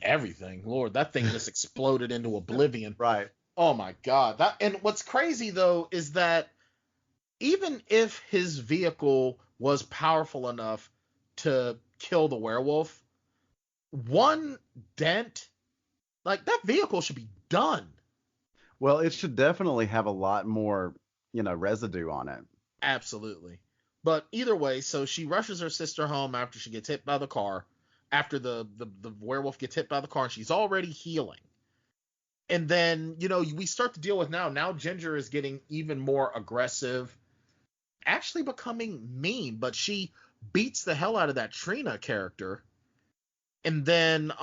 everything, Lord, that thing just exploded into oblivion. Right. Oh my God. And what's crazy though is that even if his vehicle was powerful enough to kill the werewolf, one dent, like that vehicle should be done. Well, it should definitely have a lot more, residue on it. Absolutely. But either way, so she rushes her sister home after she gets hit by the car, after the werewolf gets hit by the car, and she's already healing. And then, we start to deal with now Ginger is getting even more aggressive, actually becoming mean, but she beats the hell out of that Trina character. And then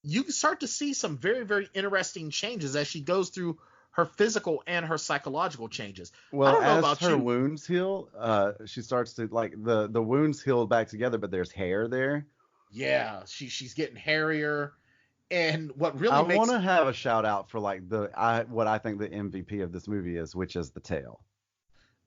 you start to see some very, very interesting changes as she goes through her physical and her psychological changes. Well, I don't know as about her you. wounds heal, she starts to the wounds heal back together, but there's hair there. Yeah, she's getting hairier. And what really I makes want to have a shout out for what I think the MVP of this movie is, which is the tail.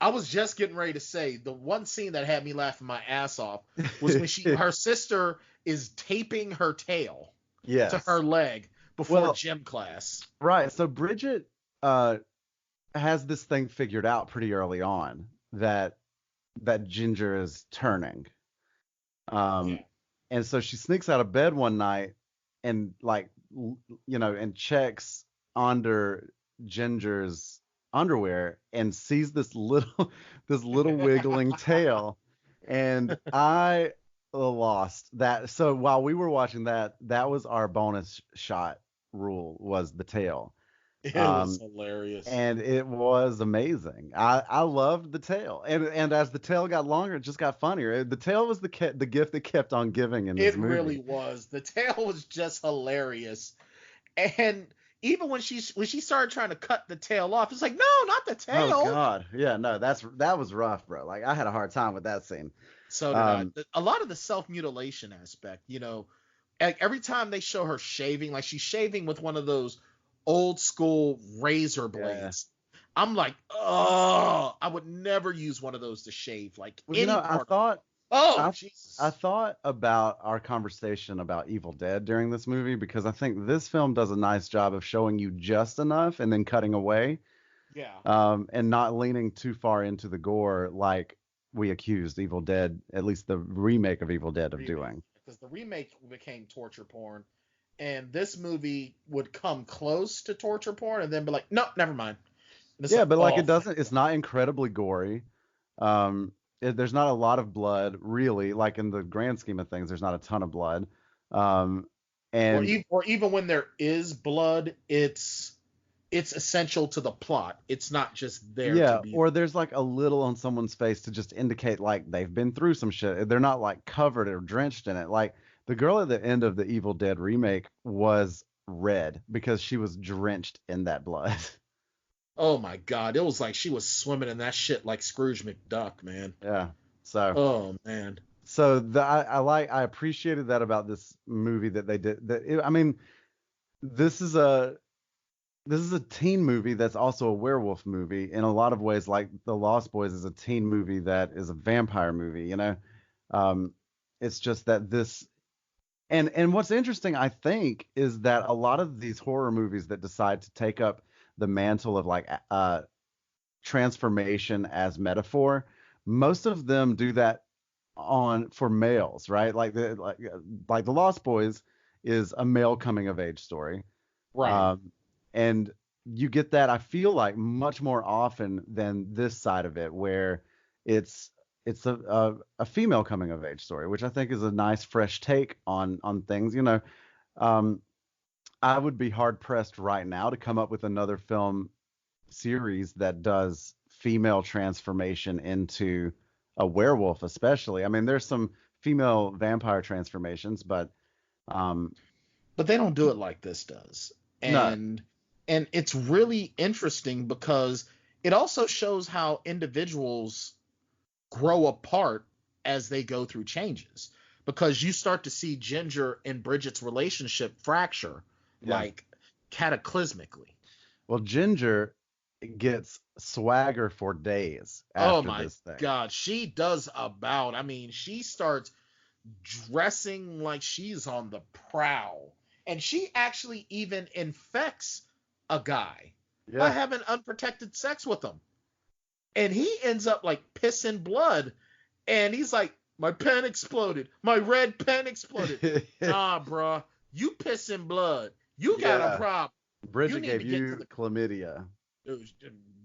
I was just getting ready to say the one scene that had me laughing my ass off was when her sister is taping her tail to her leg before gym class. Right. So Bridget has this thing figured out pretty early on that Ginger is turning. And so she sneaks out of bed one night and and checks under Ginger's underwear and sees this little wiggling tail, and I lost that. So while we were watching that was our bonus shot rule, was the tail. It was hilarious, and it was amazing. I loved the tail, and as the tail got longer, it just got funnier. The tail was the gift that kept on giving in this movie. It really was. The tail was just hilarious, and even when she started trying to cut the tail off, it's like, no, not the tail. Oh God, yeah, no, that was rough, bro. Like I had a hard time with that scene. So did I. A lot of the self-mutilation aspect, like every time they show her shaving, like she's shaving with one of those old school razor blades. Yeah. I'm like, oh, I would never use one of those to shave. Like any part. Jesus. I thought about our conversation about Evil Dead during this movie, because I think this film does a nice job of showing you just enough and then cutting away. Yeah. And not leaning too far into the gore like we accused Evil Dead, at least the remake of Evil Dead, of doing. Because the remake became torture porn. And this movie would come close to torture porn and then be like, no, never mind. Yeah, but it doesn't. It's not incredibly gory. There's not a lot of blood, really. Like in the grand scheme of things, there's not a ton of blood. Or even when there is blood, it's essential to the plot. It's not just there. Yeah, or there's like a little on someone's face to just indicate like they've been through some shit. They're not like covered or drenched in it. Like the girl at the end of the Evil Dead remake was red because she was drenched in that blood. Oh my God, it was like she was swimming in that shit like Scrooge McDuck, man. Yeah. So Oh man. I appreciated that about this movie that they did. I mean, this is a teen movie that's also a werewolf movie in a lot of ways. Like The Lost Boys is a teen movie that is a vampire movie. Um, it's just that this and what's interesting, I think, is that a lot of these horror movies that decide to take up the mantle of like transformation as metaphor, most of them do that on for males, right? Like the Lost Boys is a male coming of age story, Right. and you get that, I feel like, much more often than this side of it, where it's a female coming of age story, which I think is a nice fresh take on things. Um, I would be hard pressed right now to come up with another film series that does female transformation into a werewolf, especially. I mean, there's some female vampire transformations, but um, But they don't do it like this does. no, And it's really interesting because it also shows how individuals grow apart as they go through changes. Because you start to see Ginger and Bridget's relationship fracture yeah. like cataclysmically. Well, Ginger gets swagger for days Oh after my this thing. God, she does about. I mean, she starts dressing like she's on the prowl. And she actually even infects a guy by Yeah, having unprotected sex with him. And he ends up like pissing blood. And he's like, my pen exploded. My red pen exploded. Nah, bruh. You pissing blood. You got a yeah. problem. You Bridget need gave to get to you chlamydia.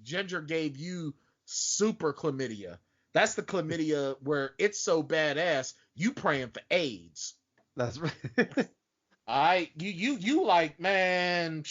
Ginger gave you super chlamydia. That's the chlamydia where it's so badass, you praying for AIDS. That's right. You like, man,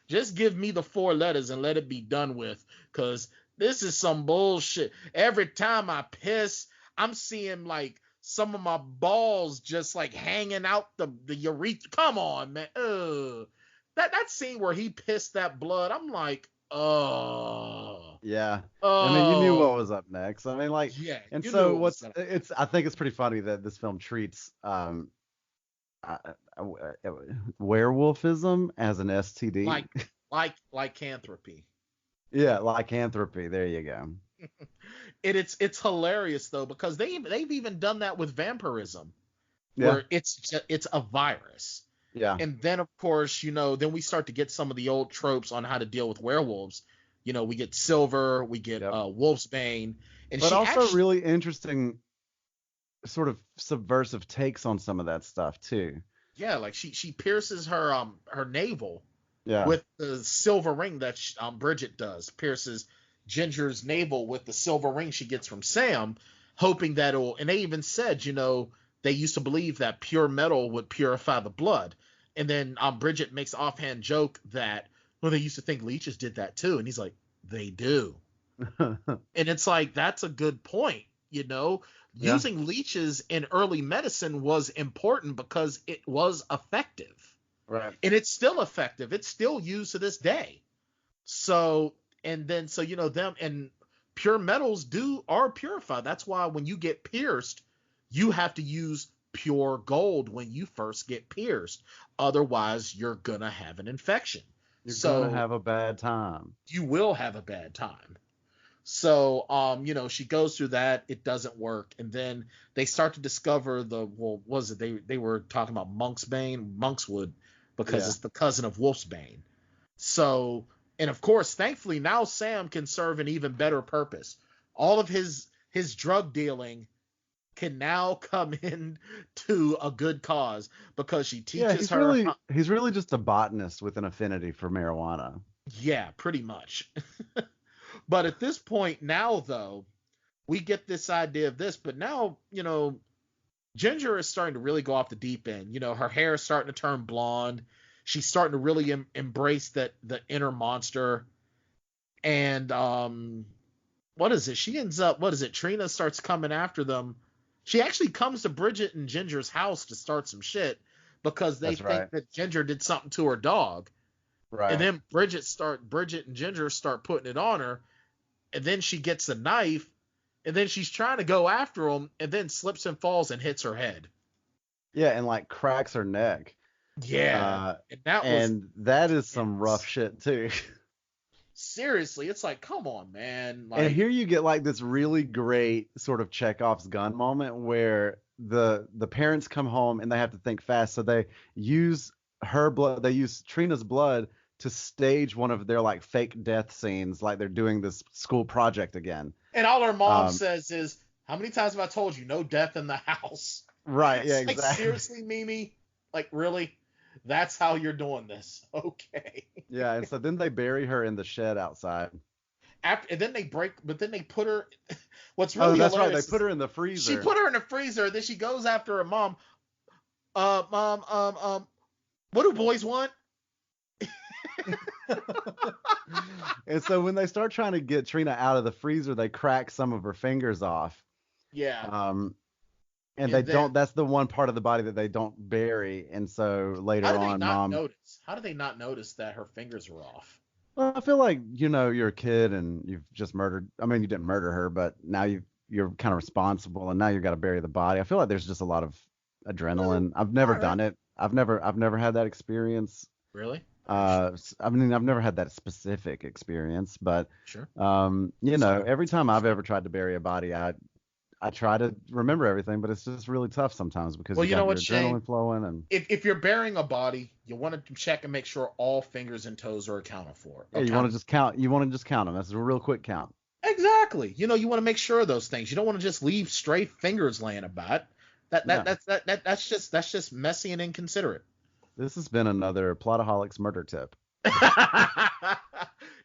just give me the 4 letters and let it be done with, cause this is some bullshit. Every time I piss, I'm seeing like some of my balls just like hanging out the urethra. Come on, man. Ugh. That scene where he pissed that blood, I'm like, oh, Yeah. I mean, you knew what oh, was up next. I mean, like, yeah, and you knew so it was gonna I think it's pretty funny that this film treats uh, uh, werewolfism as an STD. like lycanthropy. Yeah, lycanthropy. There you go. It's hilarious though because they've even done that with vampirism Yeah, where it's a virus. yeah, And then of course, then we start to get some of the old tropes on how to deal with werewolves. We get Silver, we get yep. Wolfsbane, and But she also actually, really interesting sort of subversive takes on some of that stuff too. yeah, like she pierces her navel Yeah, with the silver ring that Bridget does. Pierces Ginger's navel with the silver ring she gets from Sam, hoping that it'll. And they even said, they used to believe that pure metal would purify the blood. And then Bridget makes an offhand joke that, well, they used to think leeches did that too. And he's like, they do. And it's like, that's a good point. yeah, Using leeches in early medicine was important because it was effective. right. And it's still effective. It's still used to this day. So, and then, so, them and pure metals are purified. That's why when you get pierced, you have to use pure gold when you first get pierced. Otherwise, you're going to have an infection. You're gonna So have a bad time. you will have a bad time. So, she goes through that. It doesn't work. And then they start to discover was it? They were talking about Monkswood, because Yeah, it's the cousin of Wolfsbane. So, and of course, thankfully now Sam can serve an even better purpose. All of his drug dealing can now come in to a good cause because she yeah. teaches her. He's really just a botanist with an affinity for marijuana. Yeah, pretty much. But at this point now, though, we get this idea of this, but now, Ginger is starting to really go off the deep end. Her hair is starting to turn blonde. She's starting to really embrace the inner monster. And what is it? She ends up, what is it? Trina starts coming after them. She actually comes to Bridget and Ginger's house to start some shit because they That's think right. that Ginger did something to her dog. And Right. then Bridget and Ginger start putting it on her, and then she gets a knife, and then she's trying to go after him, and then slips and falls and hits her head. Yeah, and like cracks her neck. Yeah, And that is some rough shit too. Seriously, it's like, come on, man. Like, And here you get like this really great sort of Chekhov's gun moment where the parents come home and they have to think fast, so they use Trina's blood to stage one of their like fake death scenes, like they're doing this school project again. and all her mom says is, "How many times have I told you, no death in the house?" Right, yeah, It's like, exactly. seriously, Mimi? Like, really? That's how you're doing this? Okay. Yeah, and so then they bury her in the shed outside. And then they put her. What's really That's right. They hilarious put her is in the freezer. she put her in the freezer. Then she goes after her mom. What do boys want? And so when they start trying to get Trina out of the freezer, they crack some of her fingers off. Yeah. And that's the one part of the body that they don't bury. And so later on, How did they not notice that her fingers were off? Well, I feel like, you're a kid and you've just murdered. I mean, you didn't murder her, but now you're kind of responsible, and now you've got to bury the body. I feel like there's just a lot of adrenaline. I've never done it. I've never had that experience. Really? I mean, I've never had that specific experience, but Sure. Every time I've ever tried to bury a body, I try to remember everything, but it's just really tough sometimes because you got your adrenaline flowing. And if you're burying a body, you want to check and make sure all fingers and toes are accounted for. Yeah, you want to just count. You want to just count them. That's a real quick count. Exactly. You want to make sure of those things. You don't want to just leave stray fingers laying about. That's just messy and inconsiderate. This has been another Plotaholics murder tip.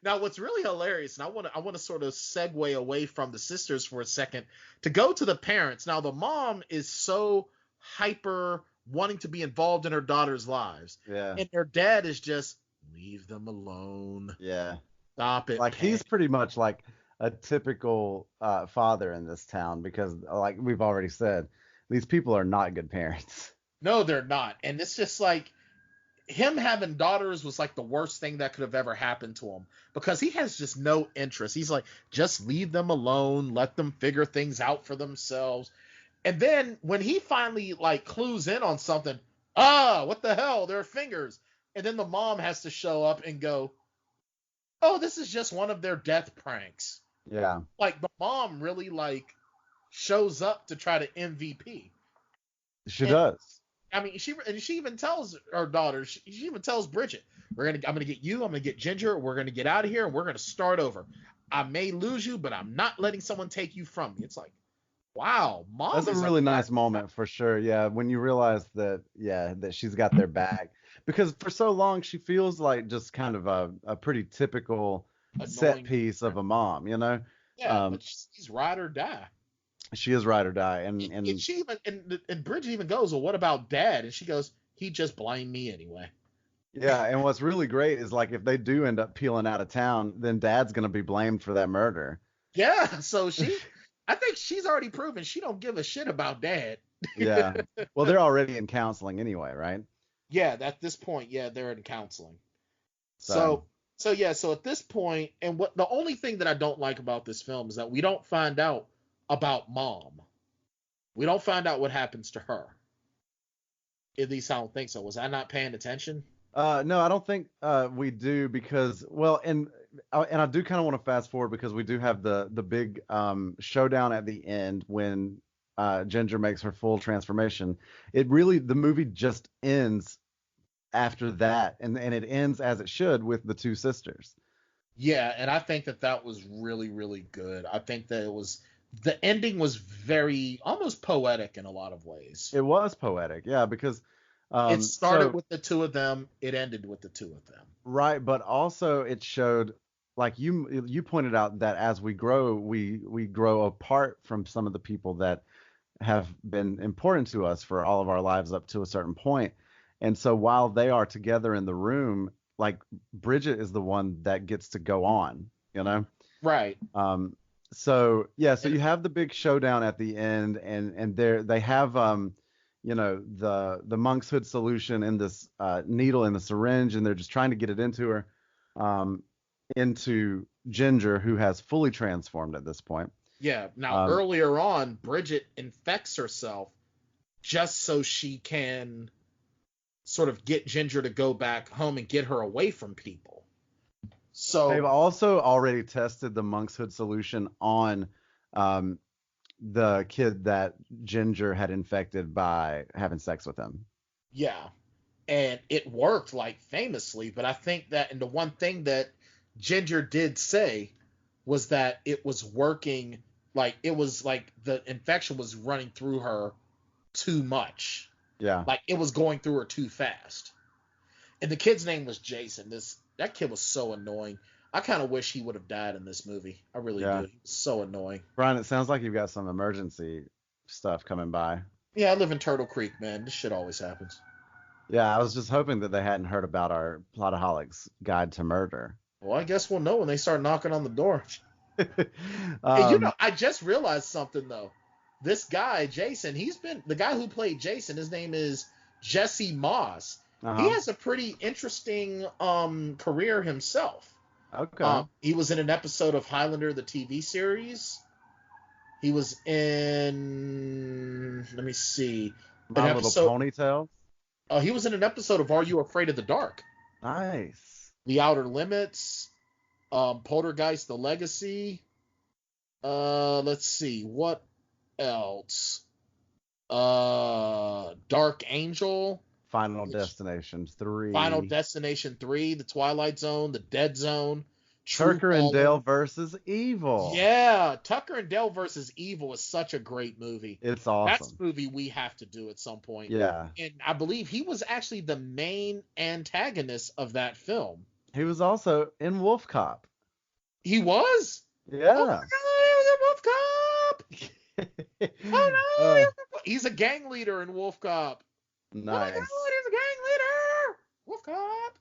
Now, what's really hilarious, and I want to sort of segue away from the sisters for a second to go to the parents. Now, the mom is so hyper wanting to be involved in her daughter's lives. Yeah. And her dad is just, leave them alone. Yeah. Stop it. Like, he's pretty much like a typical father in this town because, like we've already said, these people are not good parents. No, they're not. And it's just like, him having daughters was like the worst thing that could have ever happened to him because he has just no interest. He's like, just leave them alone, let them figure things out for themselves. And then when he finally like clues in on something, what the hell, their fingers. And then the mom has to show up and go, oh, this is just one of their death pranks. Yeah. Like the mom really like shows up to try to MVP. She does. I mean, she even tells her daughter, she even tells Bridget, I'm gonna get you, I'm gonna get Ginger, we're gonna get out of here and we're gonna start over. I may lose you, but I'm not letting someone take you from me. It's like, wow, mom. That's a really nice moment for sure. Yeah, when you realize that she's got their back, because for so long she feels like just kind of a pretty typical set piece of a mom, Yeah, but she's ride or die. She is ride or die, and she even and Bridget even goes, well, what about Dad? And she goes, he just blamed me anyway. Yeah, and what's really great is like if they do end up peeling out of town, then Dad's gonna be blamed for that murder. Yeah, so I think she's already proven she don't give a shit about Dad. Yeah. Well, they're already in counseling anyway, right? Yeah, at this point, they're in counseling. So at this point, and what the only thing that I don't like about this film is that we don't find out about Mom. We don't find out what happens to her. At least I don't think so. Was I not paying attention? No, I don't think we do because, well, and I do kind of want to fast forward because we do have the big showdown at the end when Ginger makes her full transformation. The movie just ends after that, and it ends as it should with the two sisters. Yeah, and I think that was really, really good. I think that the ending was very almost poetic in a lot of ways. It was poetic, yeah, because it started with the two of them, it ended with the two of them. Right, but also it showed, like you pointed out, that as we grow, we grow apart from some of the people that have been important to us for all of our lives up to a certain point. And so while they are together in the room, like Bridget is the one that gets to go on, Right. So you have the big showdown at the end, and they have the monk's hood solution in this needle in the syringe, and they're just trying to get it into her, into Ginger, who has fully transformed at this point. Yeah. Now, earlier on, Bridget infects herself just so she can sort of get Ginger to go back home and get her away from people. So they've also already tested the monk's hood solution on the kid that Ginger had infected by having sex with him. Yeah. And it worked like famously, but I think that, and the one thing that Ginger did say was that it was working, like it was like the infection was running through her too much. Yeah. Like it was going through her too fast. And the kid's name was Jason. That kid was so annoying. I kind of wish he would have died in this movie. I really do. He was so annoying. Bryan, it sounds like you've got some emergency stuff coming by. Yeah, I live in Turtle Creek, man. This shit always happens. Yeah, I was just hoping that they hadn't heard about our Plotaholics Guide to Murder. Well, I guess we'll know when they start knocking on the door. Hey, I just realized something, though. This guy, Jason, the guy who played Jason, his name is Jesse Moss. Uh-huh. He has a pretty interesting career himself. Okay. He was in an episode of Highlander, the TV series. He was in, let me see. My Little Ponytail? He was in an episode of Are You Afraid of the Dark? Nice. The Outer Limits, Poltergeist, The Legacy. Let's see, what else? Dark Angel. Final Destination 3. Final Destination 3, The Twilight Zone, The Dead Zone. Tucker and Dale versus Evil. Yeah, Tucker and Dale versus Evil is such a great movie. It's awesome. That's a movie we have to do at some point. Yeah. And I believe he was actually the main antagonist of that film. He was also in Wolf Cop. He was? Yeah. Oh my God, he was in Wolf Cop. Oh no, he's a gang leader in Wolf Cop. Nice. Oh my God, he's a gang leader. Wolf Cop.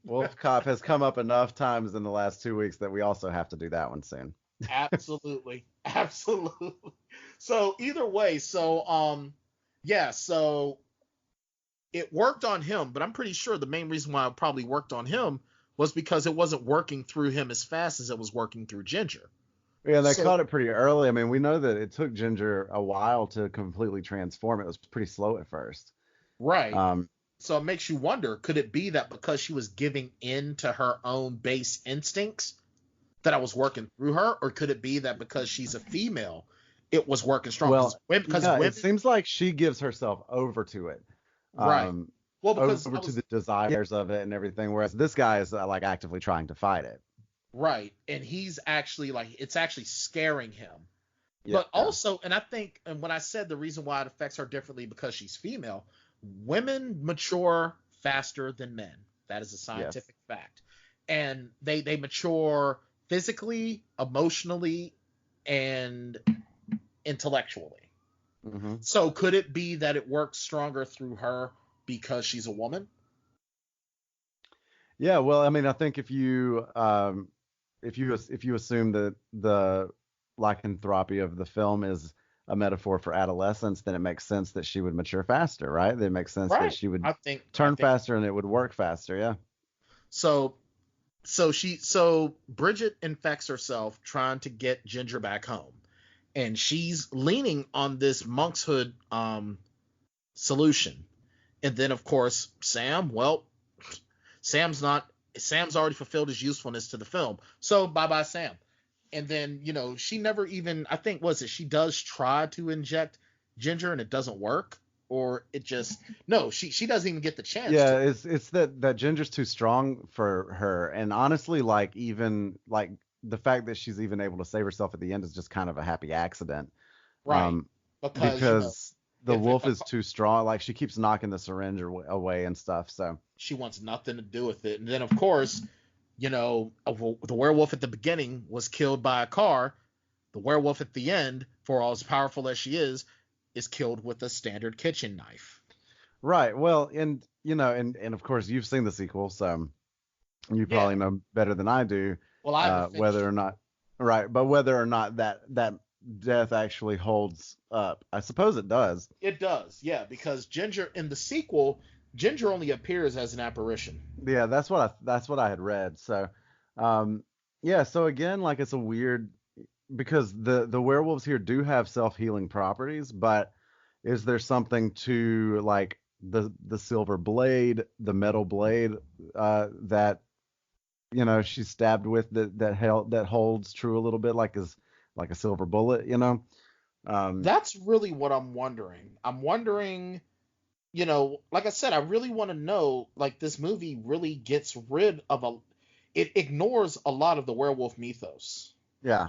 Wolf Cop has come up enough times in the last 2 weeks that we also have to do that one soon. Absolutely. So either way, so it worked on him, but I'm pretty sure the main reason why it probably worked on him was because it wasn't working through him as fast as it was working through Ginger. Yeah, they caught it pretty early. I mean, we know that it took Ginger a while to completely transform. It was pretty slow at first. Right. So it makes you wonder, could it be that because she was giving in to her own base instincts that I was working through her? Or could it be that because she's a female, it was working strong? Well, women, it seems like she gives herself over to it. Right. Well, because over to the desires of it and everything, whereas this guy is like actively trying to fight it. Right. And he's actually it's actually scaring him. Yeah. But also, and I think, and when I said the reason why it affects her differently because she's female, women mature faster than men. That is a scientific fact. And they mature physically, emotionally, and intellectually. Mm-hmm. So could it be that it works stronger through her because she's a woman? Yeah, well, I mean, I think if you assume that the lycanthropy of the film is a metaphor for adolescence, then it makes sense that she would mature faster, right? It makes sense that she would turn faster and it would work faster, yeah. So Bridget infects herself trying to get Ginger back home, and she's leaning on this monk's hood solution. And then of course Sam's already fulfilled his usefulness to the film, so bye Sam. And then, she never even, I think, she does try to inject Ginger and it doesn't work, or it just, no, she doesn't even get the chance. Yeah, it's that Ginger's too strong for her. And honestly, even the fact that she's even able to save herself at the end is just kind of a happy accident. Right. Because the wolf is too strong. Like, she keeps knocking the syringe away and stuff. So she wants nothing to do with it. And then, of course, the werewolf at the beginning was killed by a car. The werewolf at the end, for all as powerful as she is killed with a standard kitchen knife. Right. Well, and of course you've seen the sequel, so you probably know better than I do. Well, I whether or not that death actually holds up. I suppose it does. It does, yeah, because Ginger in the sequel, Ginger only appears as an apparition. Yeah, that's what I had read. So, yeah. So again, like it's a weird because the werewolves here do have self-healing properties, but is there something to like the silver blade, the metal blade that she's stabbed with that holds true a little bit like a silver bullet, That's really what I'm wondering. I'm wondering, like I said, I really want to know, like, this movie really gets rid of it ignores a lot of the werewolf mythos. Yeah.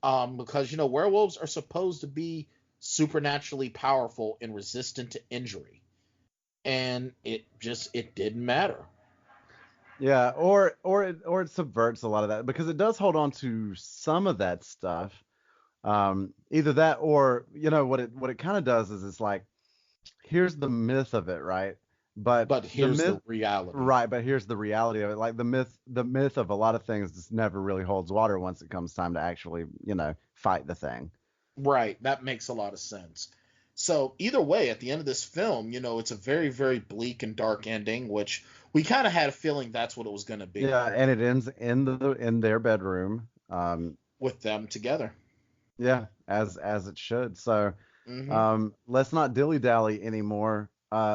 Because, werewolves are supposed to be supernaturally powerful and resistant to injury. And it didn't matter. Yeah, or it subverts a lot of that because it does hold on to some of that stuff. Either that or what it kind of does is it's like here's the myth of it, right? But here's the reality. Right, but here's the reality of it. Like the myth of a lot of things just never really holds water once it comes time to actually, fight the thing. Right, that makes a lot of sense. So either way, at the end of this film, it's a very, very bleak and dark ending, which we kind of had a feeling that's what it was going to be. Yeah, and it ends in their bedroom. With them together. Yeah, as it should. So, let's not dilly-dally anymore,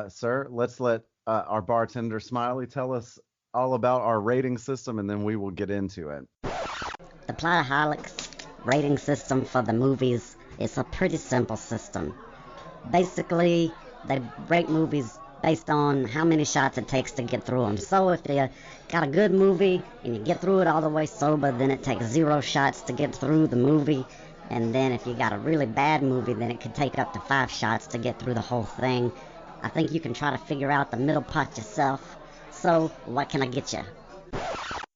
sir. Let's let our bartender Smiley tell us all about our rating system, and then we will get into it. The Plotaholics rating system for the movies is a pretty simple system. Basically, they rate movies based on how many shots it takes to get through them. So if you got a good movie and you get through it all the way sober, then it takes 0 shots to get through the movie. And then if you got a really bad movie, then it could take up to 5 shots to get through the whole thing. I think you can try to figure out the middle part yourself. So what can I get you?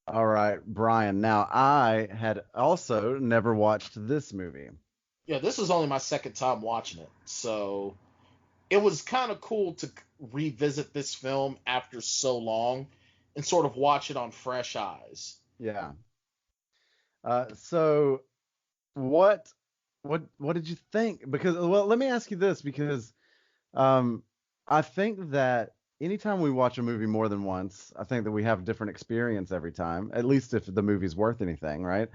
All right, Brian. Now, I had also never watched this movie. Yeah, this was only my second time watching it. So it was kind of cool to revisit this film after so long and sort of watch it on fresh eyes. Yeah. So what did you think? Because, well, let me ask you this, because I think that anytime we watch a movie more than once, I think that we have a different experience every time, at least if the movie's worth anything, right?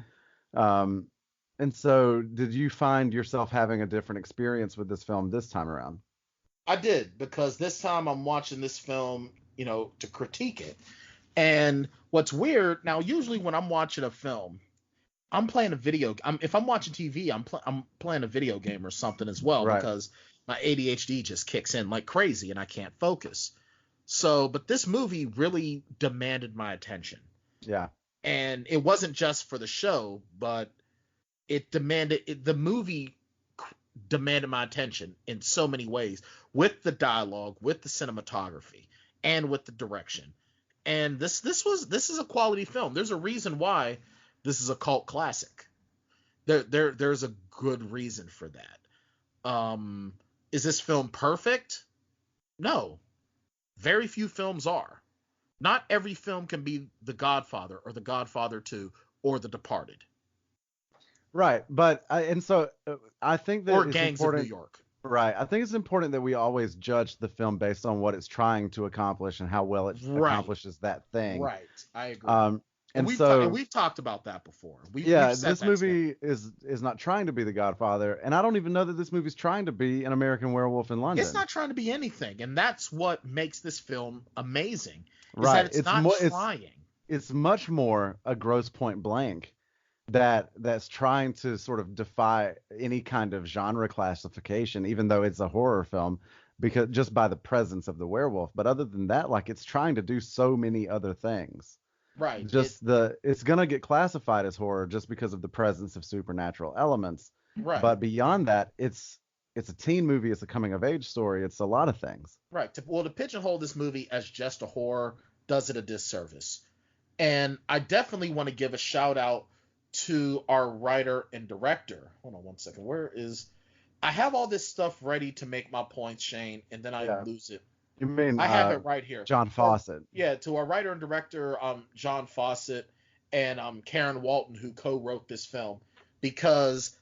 And so did you find yourself having a different experience with this film this time around? I did, because this time I'm watching this film, to critique it. And what's weird, now usually when I'm watching a film, I'm playing a video. If I'm watching TV, I'm playing a video game or something as well, right, because my ADHD just kicks in like crazy and I can't focus. So, but this movie really demanded my attention. Yeah. And it wasn't just for the show, but the movie demanded my attention in so many ways, with the dialogue, with the cinematography, and with the direction. And this is a quality film. There's a reason why this is a cult classic. There's a good reason for that. Is this film perfect? No. Very few films are. Not every film can be The Godfather or The Godfather 2 or The Departed. Right, but I think that or it's Gangs important, of New York. Right, I think it's important that we always judge the film based on what it's trying to accomplish and how well it accomplishes that thing. Right, I agree. And we've talked about that before. This movie is not trying to be The Godfather, and I don't even know that this movie's trying to be An American Werewolf in London. It's not trying to be anything, and that's what makes this film amazing. Right, That it's not trying. It's much more a Grosse Point Blank that's trying to sort of defy any kind of genre classification, even though it's a horror film, because just by the presence of the werewolf. But other than that, like, it's trying to do so many other things. Right. It's gonna get classified as horror just because of the presence of supernatural elements. Right. But beyond that, it's a teen movie. It's a coming of age story. It's a lot of things. Right. To pigeonhole this movie as just a horror does it a disservice. And I definitely want to give a shout out to our writer and director. Hold on one second. I have all this stuff ready to make my points, Shane, and then I lose it. You mean I have it right here. John Fawcett. To our writer and director, John Fawcett and Karen Walton, who co-wrote this film, because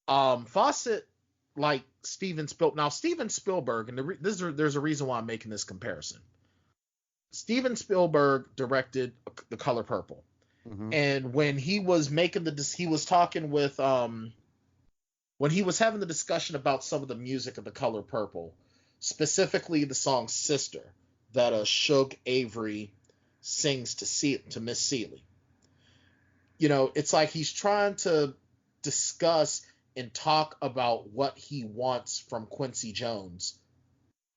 Fawcett, like Steven Spielberg. Now, Steven Spielberg, and there's a reason why I'm making this comparison. Steven Spielberg directed The Color Purple, and when he was making he was talking with when he was having the discussion about some of the music of The Color Purple, specifically the song "Sister" that Shug Avery sings to Miss Celie. You know, it's like he's trying to discuss and talk about what he wants from Quincy Jones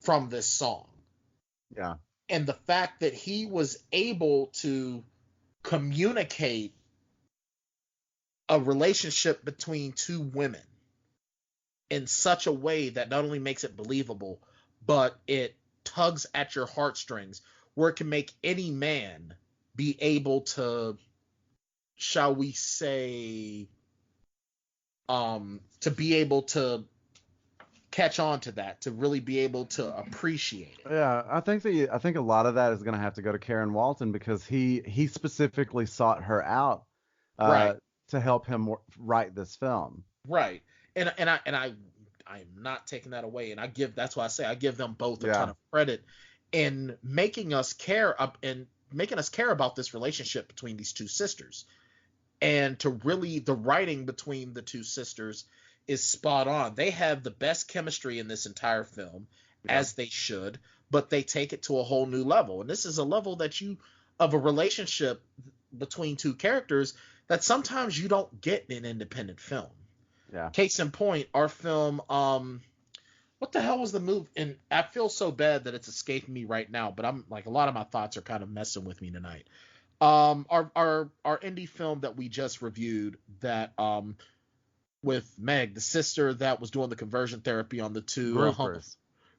from this song. Yeah. And the fact that he was able to communicate a relationship between two women in such a way that not only makes it believable, but it tugs at your heartstrings, where it can make any man be able to, shall we say, to be able to catch on to that, to really be able to appreciate it. Yeah, I think a lot of that is going to have to go to Karen Walton, because he specifically sought her out Right. to help him write this film. Right. And I'm not taking that away, and that's why I say I give them both a ton of credit in making us care about this relationship between these two sisters. And to really, the writing between the two sisters is spot on. They have the best chemistry in this entire film, as they should, but they take it to a whole new level. And this is a level of a relationship between two characters that sometimes you don't get in independent film. Yeah. Case in point, our film, what the hell was the movie? And I feel so bad that it's escaping me right now, but I'm like, a lot of my thoughts are kind of messing with me tonight. Our indie film that we just reviewed, that with Meg, the sister that was doing the conversion therapy on the two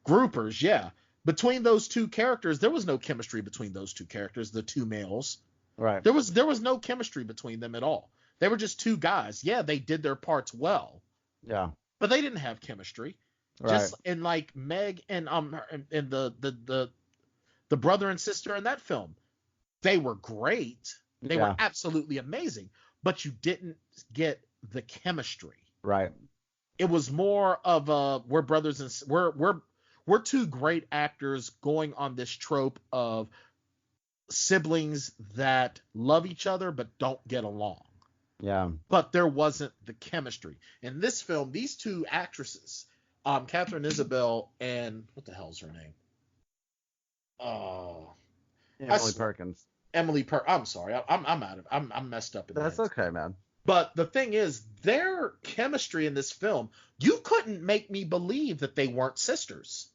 groupers, yeah. Between those two characters, there was no chemistry between those two characters, the two males. Right. There was no chemistry between them at all. They were just two guys. Yeah, they did their parts well. Yeah. But they didn't have chemistry. Right. Just in like Meg and the brother and sister in that film, they were great. They were absolutely amazing, but you didn't get the chemistry. Right. It was more of a, we're brothers and we're two great actors going on this trope of siblings that love each other but don't get along. Yeah. But there wasn't the chemistry. In this film, these two actresses, Katharine Isabelle and what the hell's her name? Emily Perkins. I'm sorry. I'm messed up in That's that. okay, man. But the thing is, their chemistry in this film, you couldn't make me believe that they weren't sisters.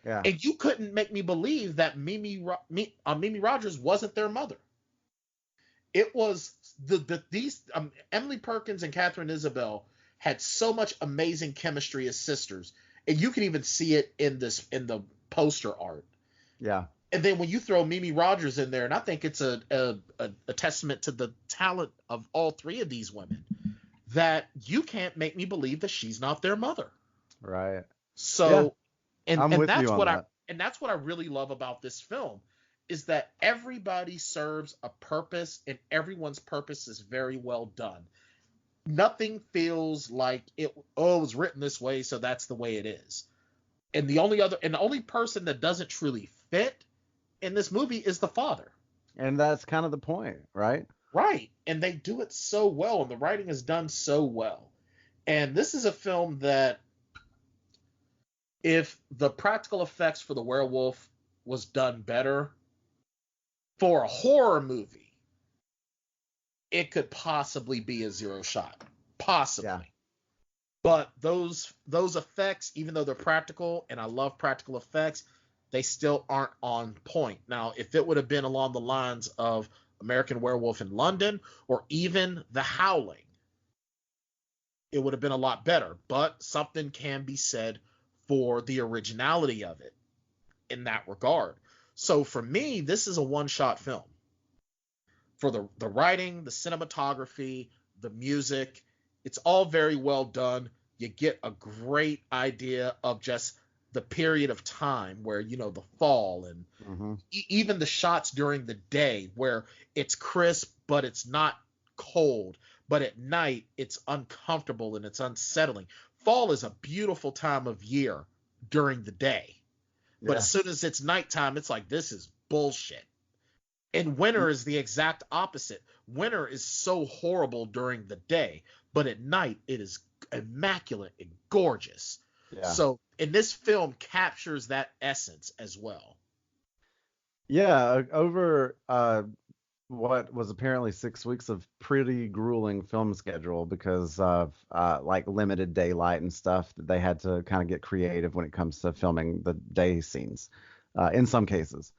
Yeah. And you couldn't make me believe that Mimi Rogers wasn't their mother. It was these Emily Perkins and Katharine Isabelle had so much amazing chemistry as sisters, and you can even see it in the poster art. Yeah. And then when you throw Mimi Rogers in there, and I think it's a testament to the talent of all three of these women, that you can't make me believe that she's not their mother. Right. So, yeah. and with that's you on what that. and that's what I really love about this film, is that everybody serves a purpose, and everyone's purpose is very well done. Nothing feels like it was written this way, so that's the way it is. And the only person that doesn't truly fit in this movie is the father. And that's kind of the point, right? Right. And they do it so well, and the writing is done so well. And this is a film that, if the practical effects for the werewolf was done better for a horror movie, it could possibly be a zero shot. Possibly. Yeah. But those effects, even though they're practical, and I love practical effects, they still aren't on point. Now, if it would have been along the lines of American Werewolf in London, or even The Howling, it would have been a lot better. But something can be said for the originality of it in that regard. So for me, this is a one-shot film. For the writing, the cinematography, the music, it's all very well done. You get a great idea of just the period of time where, the fall, and even the shots during the day where it's crisp, but it's not cold, but at night it's uncomfortable and it's unsettling. Fall is a beautiful time of year during the day, but as soon as it's nighttime, it's like, this is bullshit. And winter is the exact opposite. Winter is so horrible during the day, but at night it is immaculate and gorgeous. Yeah. So, and this film captures that essence as well. Yeah, over what was apparently 6 weeks of pretty grueling film schedule because of like limited daylight and stuff, that they had to kind of get creative when it comes to filming the day scenes in some cases.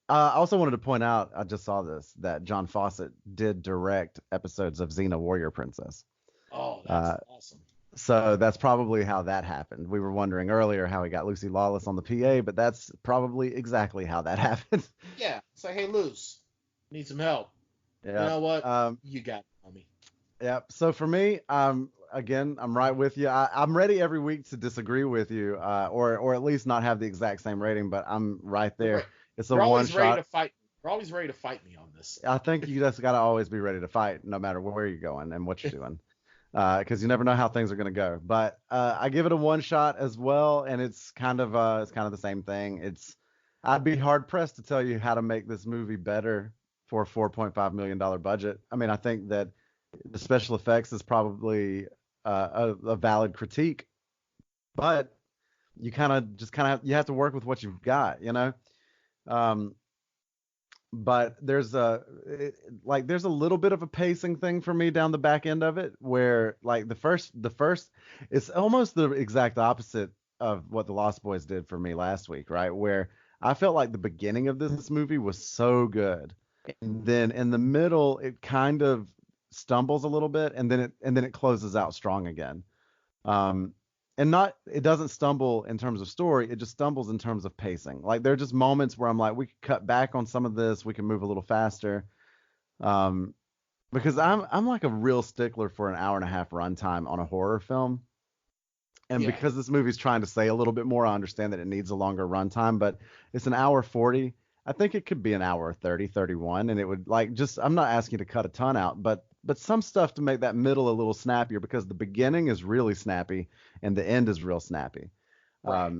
I also wanted to point out, I just saw this, that John Fawcett did direct episodes of Xena Warrior Princess. Oh, that's awesome. So that's probably how that happened. We were wondering earlier how he got Lucy Lawless on the PA, but that's probably exactly how that happened. Yeah. It's like, hey, Luce, need some help. Yeah. You know what? You got it, homie. Yeah. So for me, again, I'm right with you. I'm ready every week to disagree with you, or at least not have the exact same rating, but I'm right there. It's a one shot. Ready to fight. You're always ready to fight me on this. I think you just got to always be ready to fight, no matter where you're going and what you're doing, because you never know how things are going to go. But I give it a one shot as well, and it's kind of the same thing. I'd be hard pressed to tell you how to make this movie better for a $4.5 million budget. I mean, I think that the special effects is probably a valid critique, but you you have to work with what you've got, you know. But there's a little bit of a pacing thing for me down the back end of it, where like the first it's almost the exact opposite of what the Lost Boys did for me last week, right? Where I felt like the beginning of this movie was so good, and then in the middle it kind of stumbles a little bit, and then it closes out strong again. It doesn't stumble in terms of story, it just stumbles in terms of pacing. Like there are just moments where I'm like, we could cut back on some of this, we can move a little faster. Because I'm like a real stickler for an hour and a half runtime on a horror film. And because this movie's trying to say a little bit more, I understand that it needs a longer runtime, but it's an hour 40. I think it could be an hour 30, 31, and it would I'm not asking you to cut a ton out, but some stuff to make that middle a little snappier, because the beginning is really snappy and the end is real snappy. Right.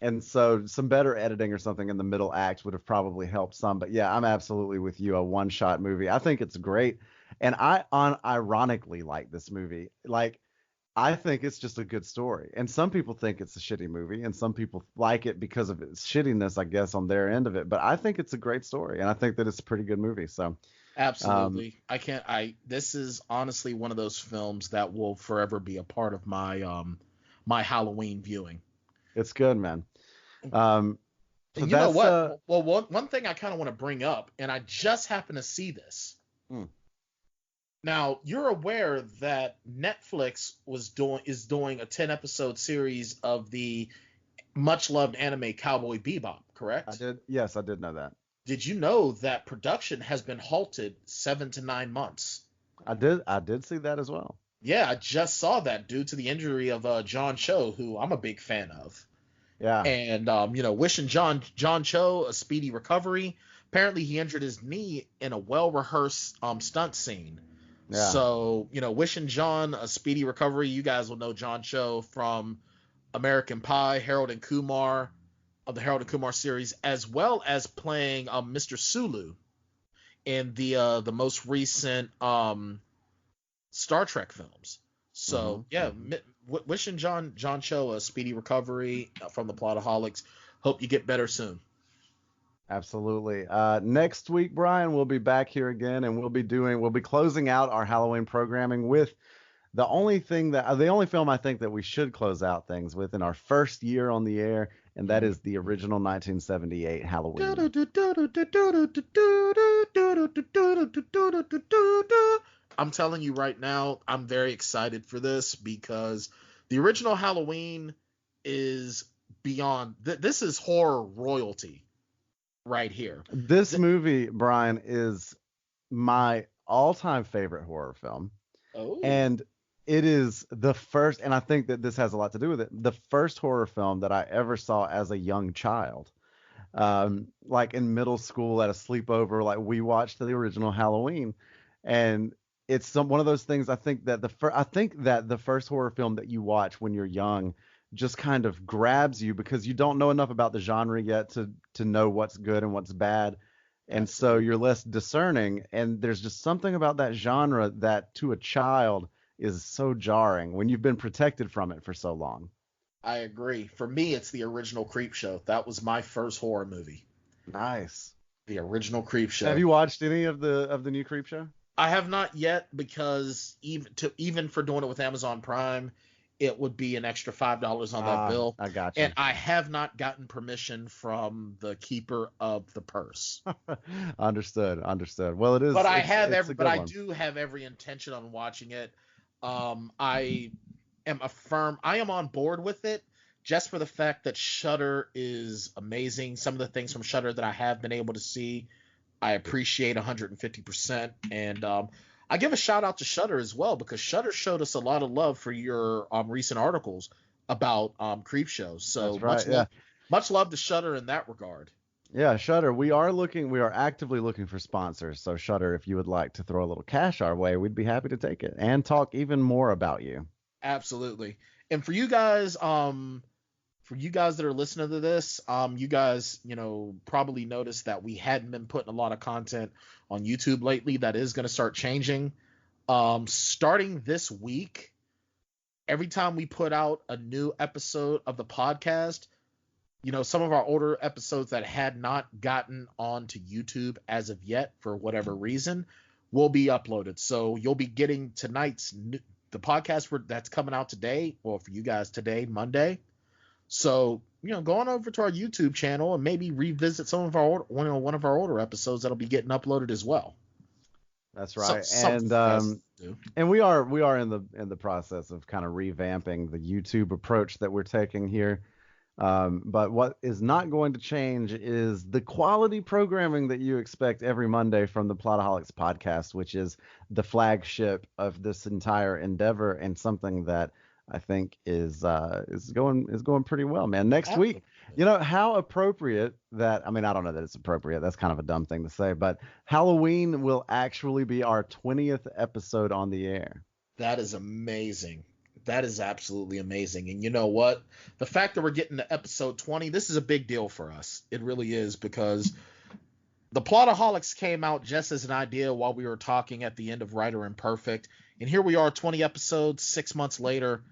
And so some better editing or something in the middle act would have probably helped some. But yeah, I'm absolutely with you. A one-shot movie. I think it's great. And I ironically like this movie. Like, I think it's just a good story. And some people think it's a shitty movie, and some people like it because of its shittiness, I guess, on their end of it. But I think it's a great story, and I think that it's a pretty good movie. So absolutely. This is honestly one of those films that will forever be a part of my my Halloween viewing. It's good, man. So you know what? Well, one thing I kind of want to bring up, and I just happened to see this. Now, you're aware that Netflix is doing a 10-episode series of the much-loved anime Cowboy Bebop, correct? I did. Yes, I did know that. Did you know that production has been halted 7 to 9 months? I did see that as well. Yeah, I just saw that due to the injury of John Cho, who I'm a big fan of. Yeah. And wishing John Cho a speedy recovery. Apparently, he injured his knee in a well-rehearsed stunt scene. Yeah. So, wishing John a speedy recovery. You guys will know John Cho from American Pie, Harold and Kumar, of the Harold and Kumar series, as well as playing Mr. Sulu in the most recent Star Trek films. So, wishing John Cho a speedy recovery from the Plotaholics. Hope you get better soon. Absolutely. Next week, Bryan, we'll be back here again, and we'll be closing out our Halloween programming with the only film I think that we should close out things with in our first year on the air, and that is the original 1978 Halloween. I'm telling you right now, I'm very excited for this, because the original Halloween is beyond. This is horror royalty. Right here. This movie, Bryan, is my all-time favorite horror film. Oh. And it is the first, and I think that this has a lot to do with it, the first horror film that I ever saw as a young child. Like in middle school at a sleepover, like we watched the original Halloween. And it's one of those things. I think that the first horror film that you watch when you're young just kind of grabs you because you don't know enough about the genre yet to know what's good and what's bad. And so you're less discerning, and there's just something about that genre that to a child is so jarring when you've been protected from it for so long. I agree. For me, it's the original Creepshow. That was my first horror movie. Nice. The original Creepshow. Have you watched any of the new Creepshow? I have not yet, because even for doing it with Amazon Prime, it would be an extra $5 on that bill. I got you. And I have not gotten permission from the keeper of the purse. Understood. Well, it is. But I do have every intention on watching it. I am on board with it, just for the fact that Shudder is amazing. Some of the things from Shudder that I have been able to see, I appreciate 150%. And I give a shout out to Shudder as well, because Shudder showed us a lot of love for your recent articles about Creepshow. So that's right, much love to Shudder in that regard. Yeah, Shudder. We are actively looking for sponsors. So Shudder, if you would like to throw a little cash our way, we'd be happy to take it and talk even more about you. Absolutely. And for you guys that are listening to this, you guys, probably noticed that we hadn't been putting a lot of content on YouTube lately. That is going to start changing. Starting this week, every time we put out a new episode of the podcast, some of our older episodes that had not gotten onto YouTube as of yet, for whatever reason, will be uploaded. So you'll be getting the podcast that's coming out today, or for you guys today, Monday. So, go on over to our YouTube channel and maybe revisit some of one of our older episodes that'll be getting uploaded as well. That's right. And we are in the process of kind of revamping the YouTube approach that we're taking here. But what is not going to change is the quality programming that you expect every Monday from the Plotaholics podcast, which is the flagship of this entire endeavor, and something that I think is going pretty well, man. Next week, how appropriate that, I don't know that it's appropriate. That's kind of a dumb thing to say, but Halloween will actually be our 20th episode on the air. That is amazing. That is absolutely amazing. And you know what? The fact that we're getting to episode 20, this is a big deal for us. It really is, because the Plotaholics came out just as an idea while we were talking at the end of Writer Imperfect. And here we are, 20 episodes, 6 months later.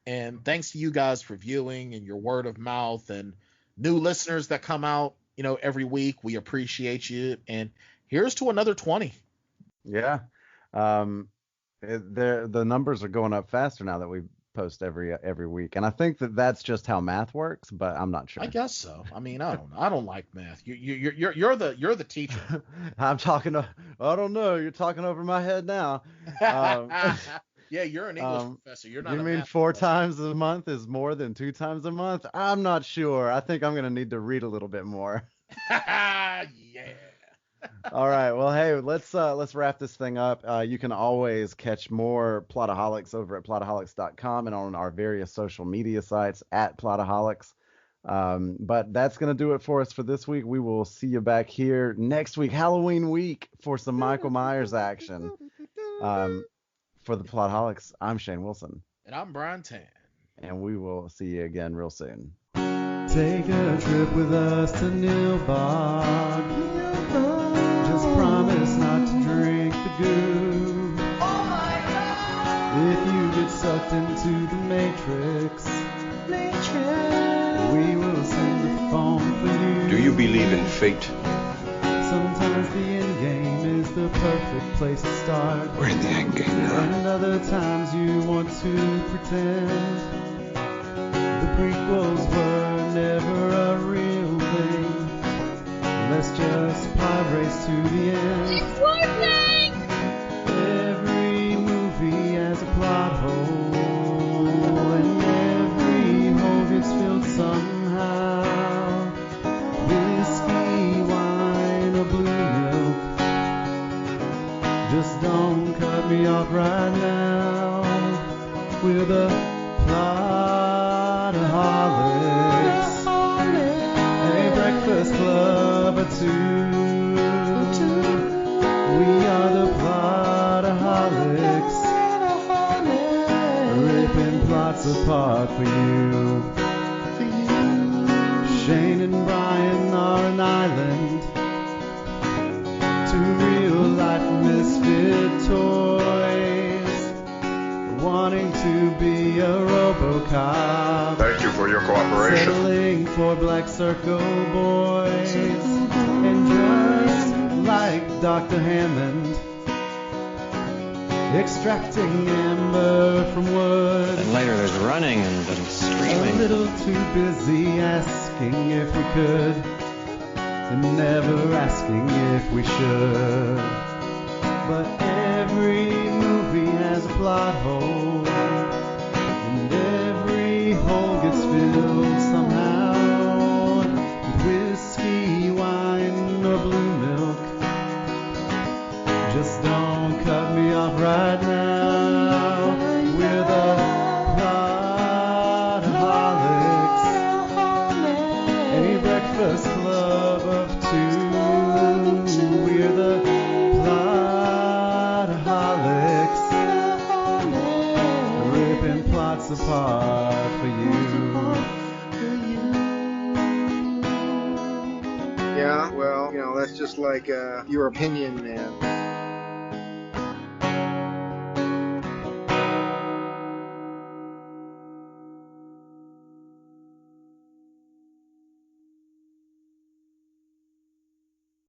And thanks to you guys for viewing and your word of mouth and new listeners that come out, every week. We appreciate you. And here's to another 20. Yeah. The numbers are going up faster now that we post every week, and I think that's just how math works, but I'm not sure. I guess so. I don't like math. You're the teacher. I'm talking. I don't know. You're talking over my head now. Yeah, you're an English professor. You're not. You mean 4 times a month is more than 2 times a month? I'm not sure. I think I'm gonna need to read a little bit more. Yeah. All right. Well, hey, let's wrap this thing up. You can always catch more Plotaholics over at plotaholics.com and on our various social media sites at Plotaholics. But that's going to do it for us for this week. We will see you back here next week, Halloween week, for some Michael Myers action. For the Plotaholics, I'm Shane Wilson. And I'm Bryan Tan. And we will see you again real soon. Take a trip with us to Nilbog. Just promise not to drink the goo. Oh my God! If you get sucked into the Matrix, we will sing the phone for you. Do you believe in fate? Sometimes the end game is the perfect place to start. We're in the end game now. And other times you want to pretend the prequels were never a real thing. Let's just pod race to the end. It's working! Every movie has a plot hole, and every hole gets filled somehow. Whiskey, wine, or blue milk. Just don't cut me off right now. We're the Plotaholics. A breakfast club or two. We are the Plotaholics. plots apart for you. Shane and Bryan are an island to real-life misfit toys, wanting to be a RoboCop. Thank you for your cooperation. Settling for Black Circle boys, and just like Dr. Hammond, extracting amber from wood. And later there's running and screaming. A little too busy asking if we could, and never asking if we should. But every movie has a plot hole, and every hole gets filled somehow with whiskey, wine, or blue milk. Just don't cut me off right now. We're the Plotaholics, a breakfast club of two. We're the Plotaholics, ripping plots apart for you. Yeah, well, that's just like your opinion, man.